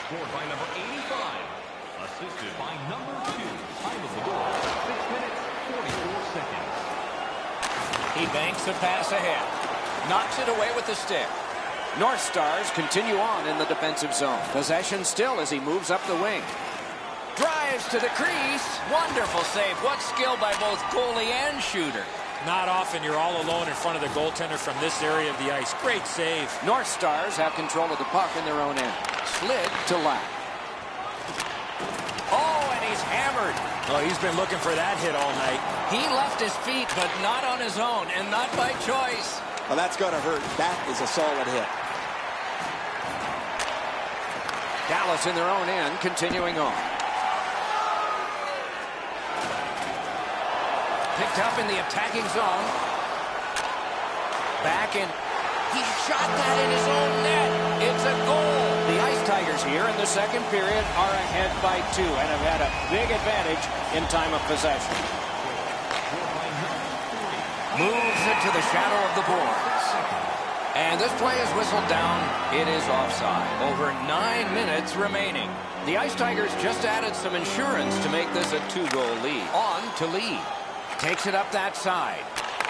scored by number 85. Assisted by number 2. Time of the goal, 6 minutes, 44 seconds. He banks the pass ahead. Knocks it away with the stick. North Stars continue on in the defensive zone. Possession still as he moves up the wing. Drives to the crease. Wonderful save. What skill by both goalie and shooter. Not often you're all alone in front of the goaltender from this area of the ice. Great save. North Stars have control of the puck in their own end. Slid to Lack. Oh, and he's hammered. Oh, he's been looking for that hit all night. He left his feet, but not on his own, and not by choice. Well, that's going to hurt. That is a solid hit. Dallas in their own end, continuing on. Picked up in the attacking zone. Back in. He shot that in his own net. It's a goal. The Ice Tigers here in the second period are ahead by 2 and have had a big advantage in time of possession. Moves it to the shadow of the boards. And this play is whistled down. It is offside. Over 9 minutes remaining. The Ice Tigers just added some insurance to make this a 2-goal lead. On to Lee. Takes it up that side.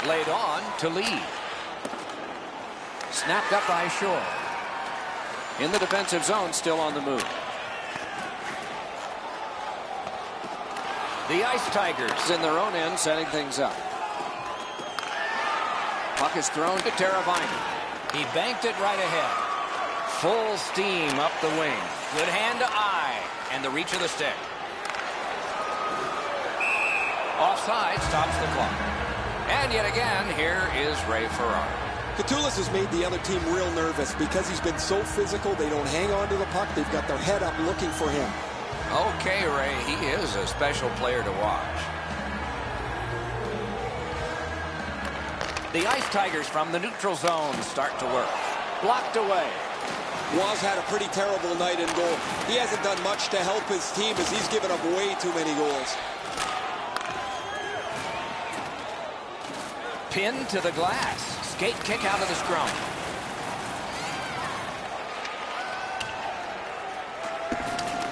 Laid on to Lee. Snapped up by Shore. In the defensive zone, still on the move. The Ice Tigers in their own end setting things up. Puck is thrown to Teravainen. He banked it right ahead. Full steam up the wing. Good hand to eye. And the reach of the stick. Offside stops the clock. And yet again, here is Ray Ferraro. Catullus has made the other team real nervous because he's been so physical. They don't hang on to the puck. They've got their head up looking for him. Okay, Ray, he is a special player to watch. The Ice Tigers from the neutral zone start to work. Blocked away. Waz had a pretty terrible night in goal. He hasn't done much to help his team as he's given up way too many goals. Pinned to the glass. Skate kick out of the scrum.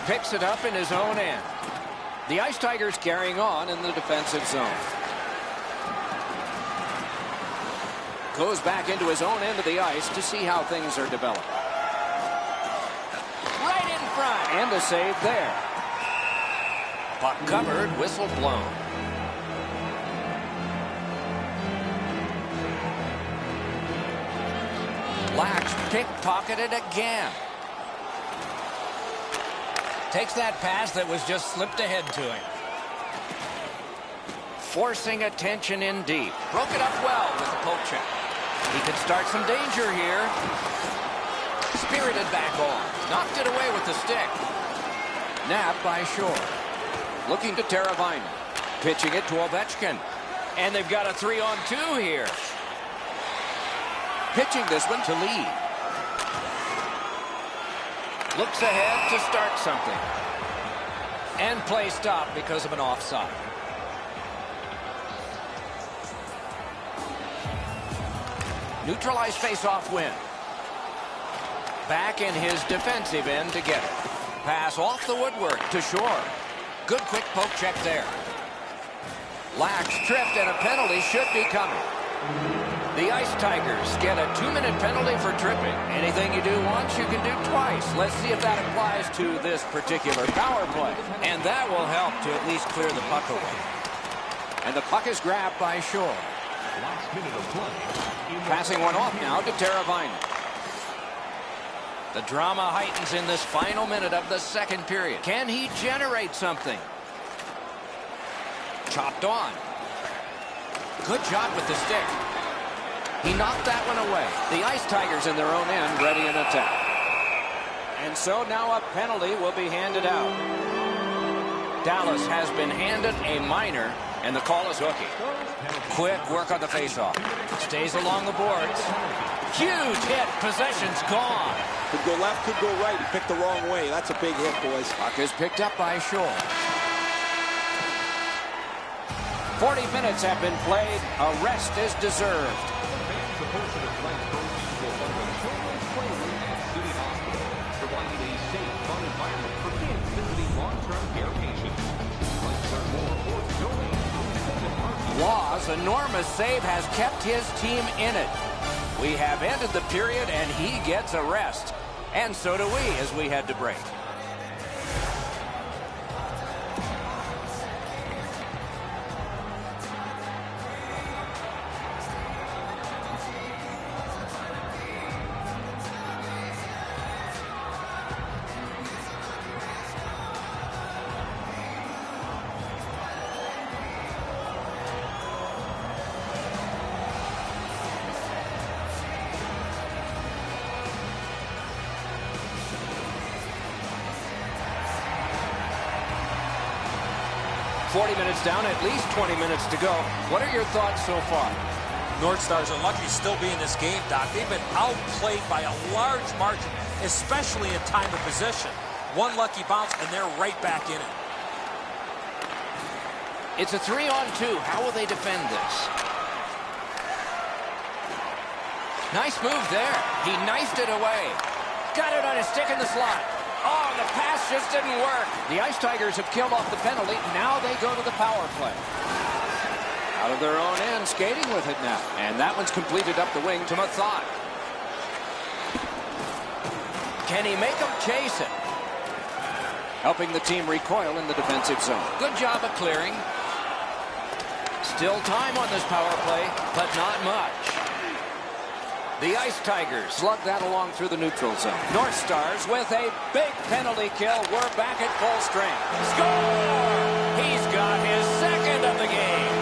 Picks it up in his own end. The Ice Tigers carrying on in the defensive zone. Goes back into his own end of the ice to see how things are developing. Right in front. And a save there. Puck covered, whistle blown. Lax pickpocketed again. Takes that pass that was just slipped ahead to him. Forcing attention in deep. Broke it up well with the poke check. He could start some danger here. Spirited back on. Knocked it away with the stick. Nabbed by Shore. Looking to Teravainen. Pitching it to Ovechkin. And they've got a 3-on-2 here. Pitching this one to Lee. Looks ahead to start something. And play stopped because of an offside. Neutralized face-off win. Back in his defensive end to get it. Pass off the woodwork to Shore. Good quick poke check there. Lax tripped and a penalty should be coming. The Ice Tigers get a 2-minute penalty for tripping. Anything you do once, you can do twice. Let's see if that applies to this particular power play. And that will help to at least clear the puck away. And the puck is grabbed by Shore. Last minute of play. Passing one off now to Teravainen. The drama heightens in this final minute of the second period. Can he generate something? Chopped on. Good job with the stick. He knocked that one away. The Ice Tigers in their own end ready in attack. And so now a penalty will be handed out. Dallas has been handed a minor, and the call is hooking. Quick work on the faceoff. Stays along the boards. Huge hit. Possession's gone. Could go left, could go right. He picked the wrong way. That's a big hit, boys. Puck is picked up by Shore. 40 minutes have been played. A rest is deserved. Fans supposed to tonight's proceeds will fund the Children's Playroom at City Hospital, providing a safe, fun environment for kids visiting long-term care patients. Like learn more or donate to Stephen Harvey. Law's enormous save has kept his team in it. We have ended the period, and he gets a rest. And so do we as we head to break. Minutes down, at least 20 minutes to go. What are your thoughts so far? North Stars are lucky to still be in this game, Doc. They've been outplayed by a large margin, especially in time of possession. One lucky bounce, and they're right back in it. It's a 3-on-2. How will they defend this? Nice move there. He knifed it away. Got it on his stick in the slot. Oh, the pass just didn't work. The Ice Tigers have killed off the penalty. Now they go to the power play. Out of their own end, skating with it now. And that one's completed up the wing to Mathot. Can he make them chase it? Helping the team recoil in the defensive zone. Good job of clearing. Still time on this power play, but not much. The Ice Tigers slug that along through the neutral zone. North Stars with a big penalty kill. We're back at full strength. Score! He's got his second of the game.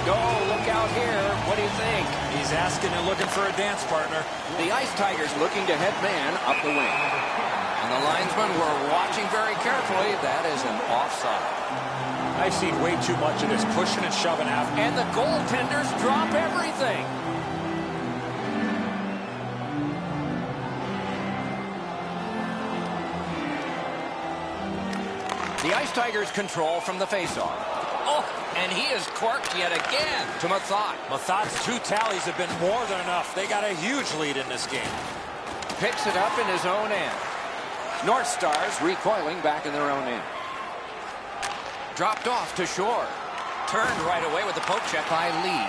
Go, look out here. What do you think? He's asking and looking for a dance partner. The Ice Tigers looking to head man up the wing. And the linesmen were watching very carefully. That is an offside. I've seen way too much of this pushing and shoving after. And the goaltenders drop everything. The Ice Tigers control from the faceoff. Oh, and he is corked yet again to Mathot. Mathot's 2 tallies have been more than enough. They got a huge lead in this game. Picks it up in his own end. North Stars recoiling back in their own end. Dropped off to Shore. Turned right away with the poke check by Lee.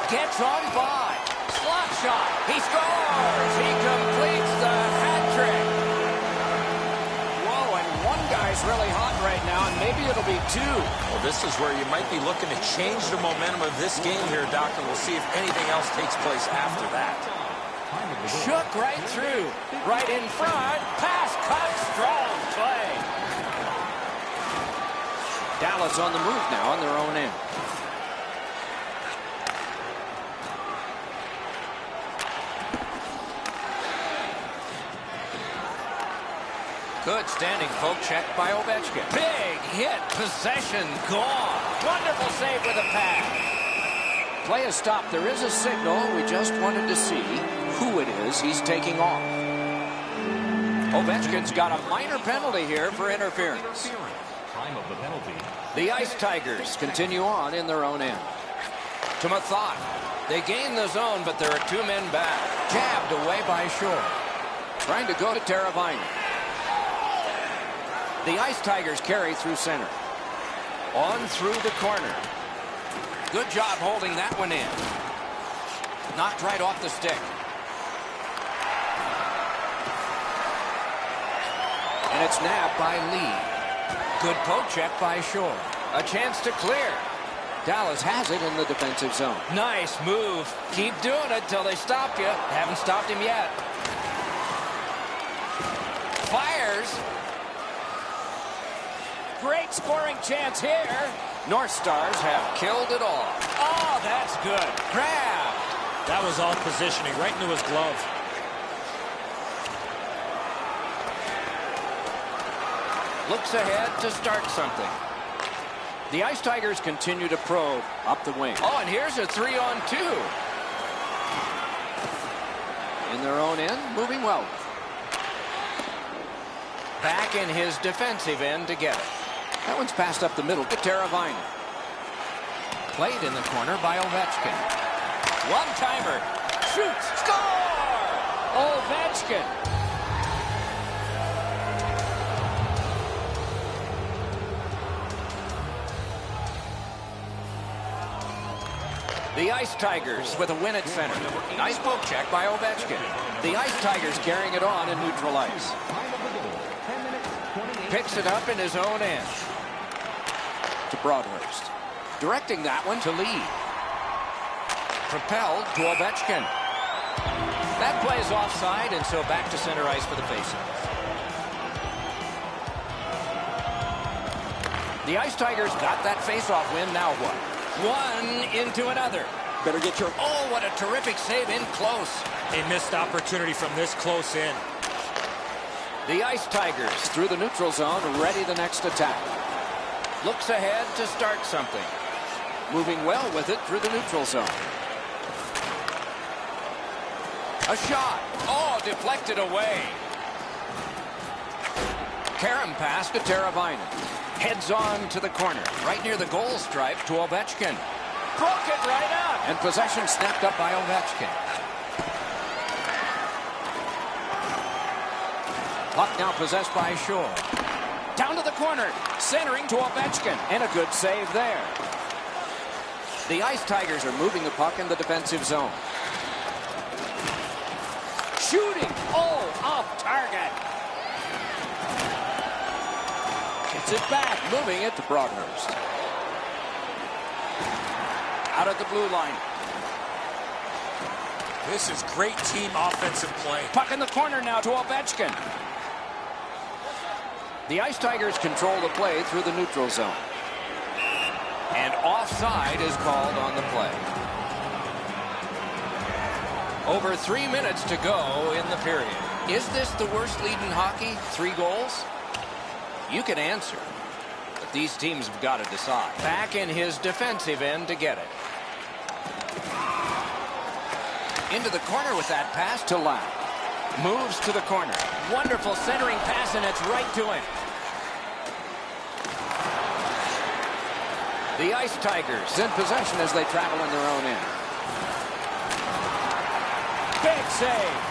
Gets on by. Slot shot. He scores. He completes the hat trick. Whoa, and one guy's really hot right now, and maybe it'll be 2. Well, this is where you might be looking to change the momentum of this game here, Doctor. We'll see if anything else takes place after that. Shook right through. Right in front. Pass cut. Strong play. Dallas on the move now on their own end. Good standing poke check by Ovechkin. Big hit. Possession gone. Wonderful save with a pass. Play is stopped. There is a signal. We just wanted to see who it is he's taking off. Ovechkin's got a minor penalty here for interference. Time of the penalty. The Ice Tigers continue on in their own end. To Mathot. They gain the zone, but there are 2 men back. Jabbed away by Shore. Trying to go to Teravainen. The Ice Tigers carry through center. On through the corner. Good job holding that one in. Knocked right off the stick. And it's nabbed by Lee. Good poke check by Shore. A chance to clear. Dallas has it in the defensive zone. Nice move. Keep doing it till they stop you. Haven't stopped him yet. Fires. Great scoring chance here. North Stars have killed it all. Oh, that's good. Grab. That was all positioning right into his glove. Looks ahead to start something. The Ice Tigers continue to probe up the wing. Oh, and here's a 3-on-2. in their own end, moving well. Back in his defensive end to get it. That one's passed up the middle to Teravainen. Played in the corner by Ovechkin. One-timer. Shoots. Score! Ovechkin. The Ice Tigers with a win at center. Nice poke check by Ovechkin. The Ice Tigers carrying it on in neutral ice. Picks it up in his own end. To Broadhurst. Directing that one to Lee. Propelled to Ovechkin. That play is offside, and so back to center ice for the faceoff. The Ice Tigers got that faceoff win. Now what? One into another. Better get your... Oh, what a terrific save in close. A missed opportunity from this close in. The Ice Tigers through the neutral zone, ready the next attack. Looks ahead to start something. Moving well with it through the neutral zone. A shot. Oh, deflected away. Karam pass to Teravainen. Heads on to the corner, right near the goal stripe to Ovechkin. Broke it right out. And possession snapped up by Ovechkin. Puck now possessed by Shaw. Down to the corner, centering to Ovechkin. And a good save there. The Ice Tigers are moving the puck in the defensive zone. Shooting. Oh, off target. Gets it back, moving it to Broadhurst. Out at the blue line. This is great team offensive play. Puck in the corner now to Ovechkin. The Ice Tigers control the play through the neutral zone. And offside is called on the play. Over 3 minutes to go in the period. Is this the worst lead in hockey? 3 goals? You can answer, but these teams have got to decide. Back in his defensive end to get it. Into the corner with that pass to Lack. Moves to the corner. Wonderful centering pass, and it's right to him. The Ice Tigers in possession as they travel in their own end. Big save.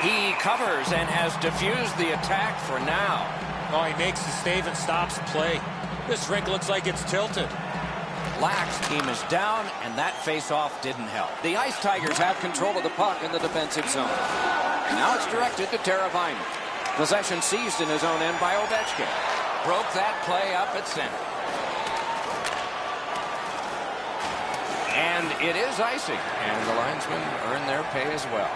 He covers and has diffused the attack for now. Oh, he makes the save and stops play. This rink looks like it's tilted. Lack's team is down, and that face-off didn't help. The Ice Tigers have control of the puck in the defensive zone. Now it's directed to Teravainen. Possession seized in his own end by Ovechkin. Broke that play up at center. And it is icing, and the linesmen earn their pay as well.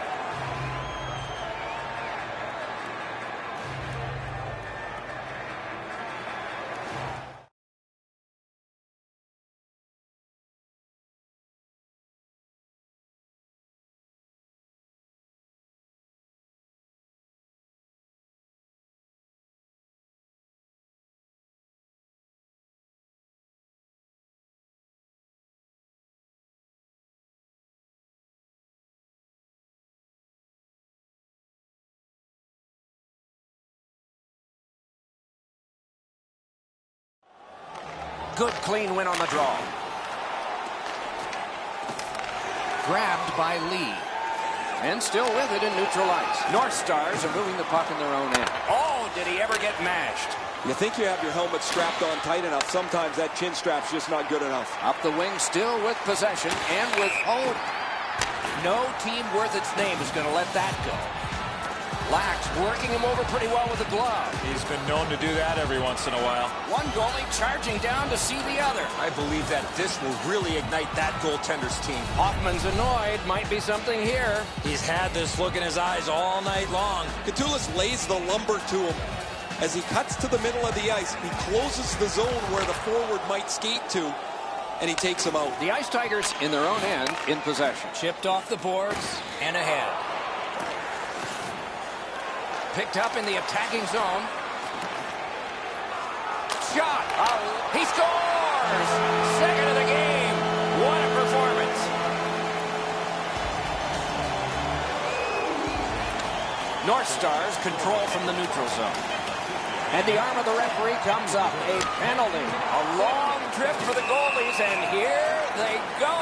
Good clean win on the draw. Grabbed by Lee. And still with it in neutral ice. North Stars are moving the puck in their own end. Oh, did he ever get mashed? You think you have your helmet strapped on tight enough. Sometimes that chin strap's just not good enough. Up the wing, still with possession and with hope. No team worth its name is going to let that go. Lack's working him over pretty well with the glove. He's been known to do that every once in a while. One goalie charging down to see the other. I believe that this will really ignite that goaltender's team. Hoffman's annoyed. Might be something here. He's had this look in his eyes all night long. Catullus lays the lumber to him. As he cuts to the middle of the ice, he closes the zone where the forward might skate to, and he takes him out. The Ice Tigers in their own end in possession. Chipped off the boards and ahead. Picked up in the attacking zone. Shot. He scores! Second of the game. What a performance. North Stars control from the neutral zone. And the arm of the referee comes up. A penalty. A long trip for the goalies, and here they go.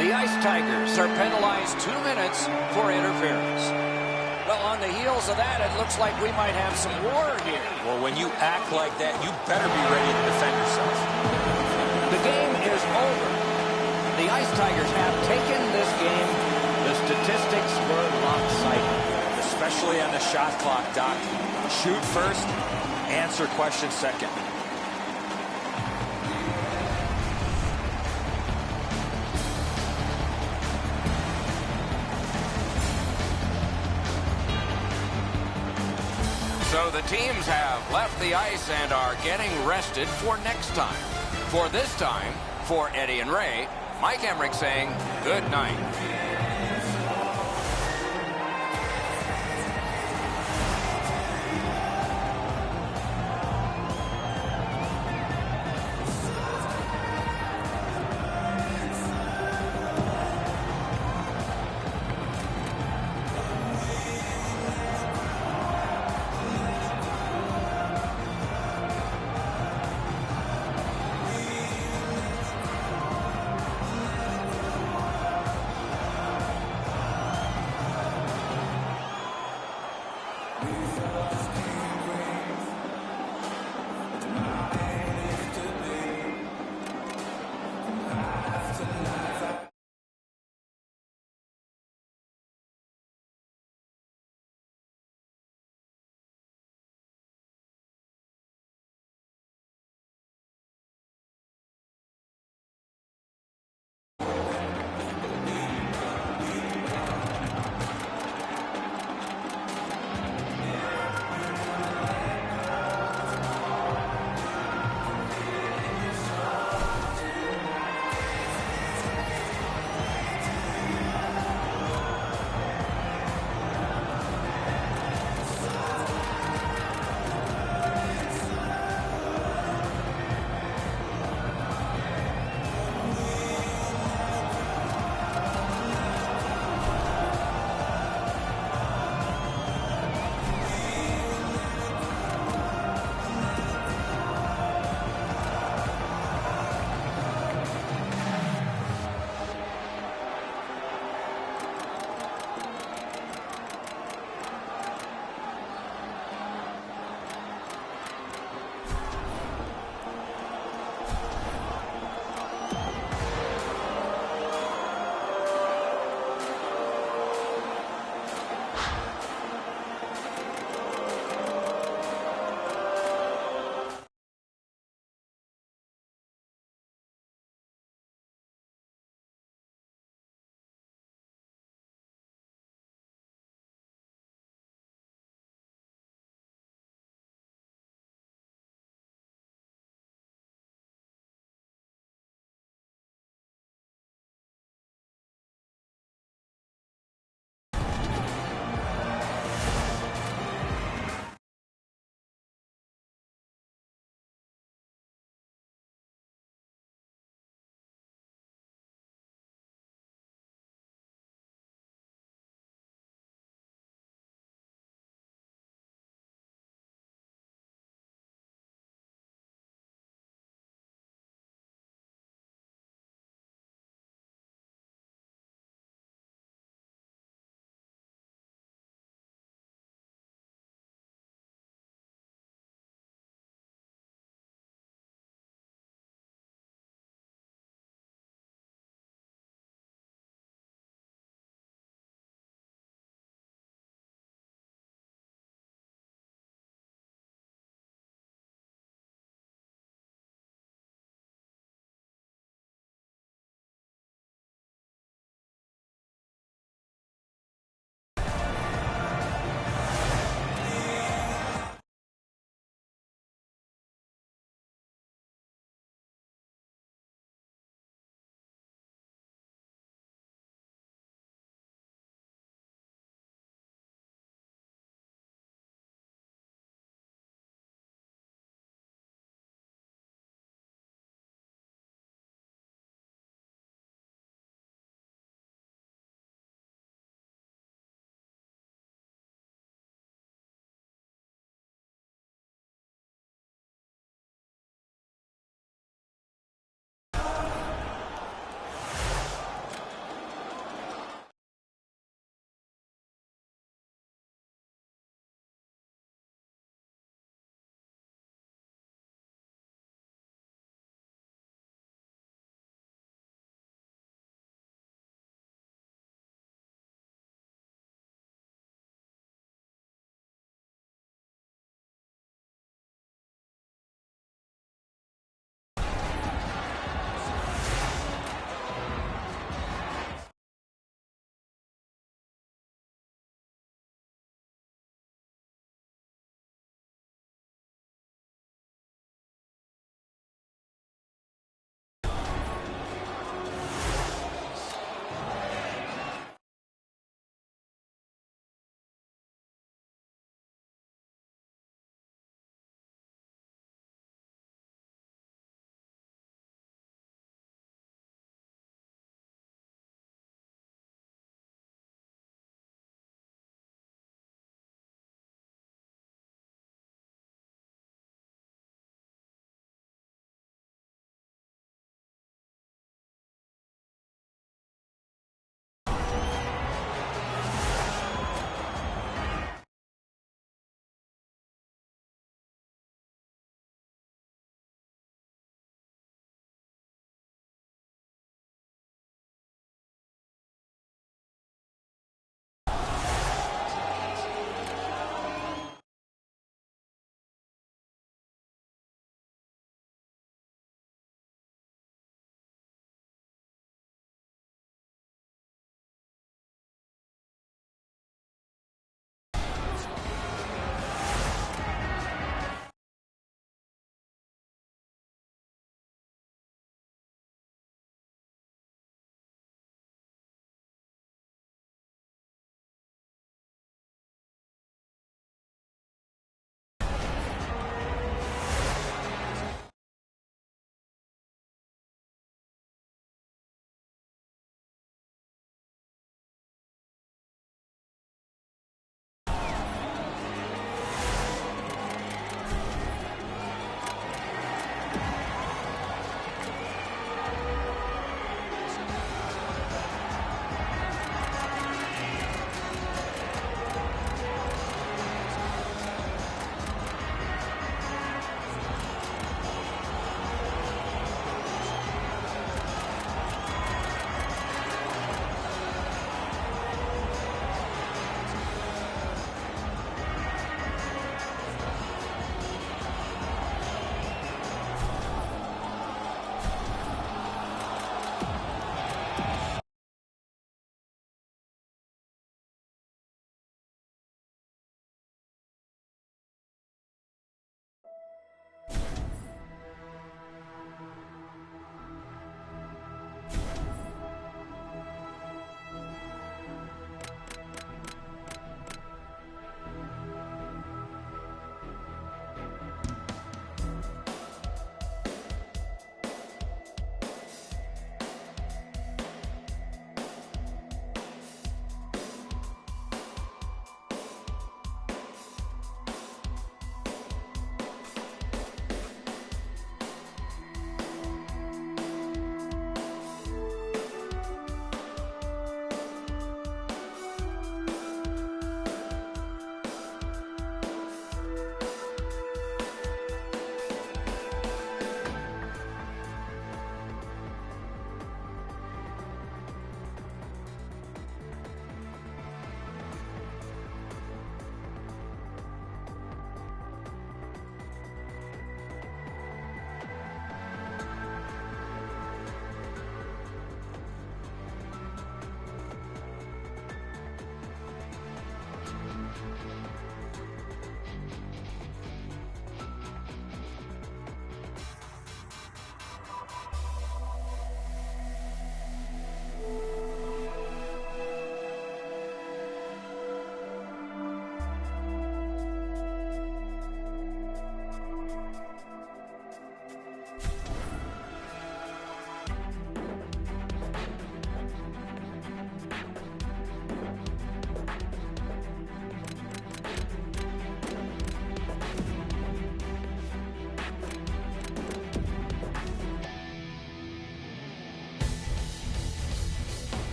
The Ice Tigers are penalized 2 minutes for interference. Well, on the heels of that, it looks like we might have some war here. Well, when you act like that, you better be ready to defend yourself. The game is over. The Ice Tigers have taken this game. The statistics were lopsided. Especially on the shot clock, Doc. Shoot first, answer question second. So the teams have left the ice and are getting rested for next time. For this time, for Eddie and Ray, Mike Emmerich saying good night.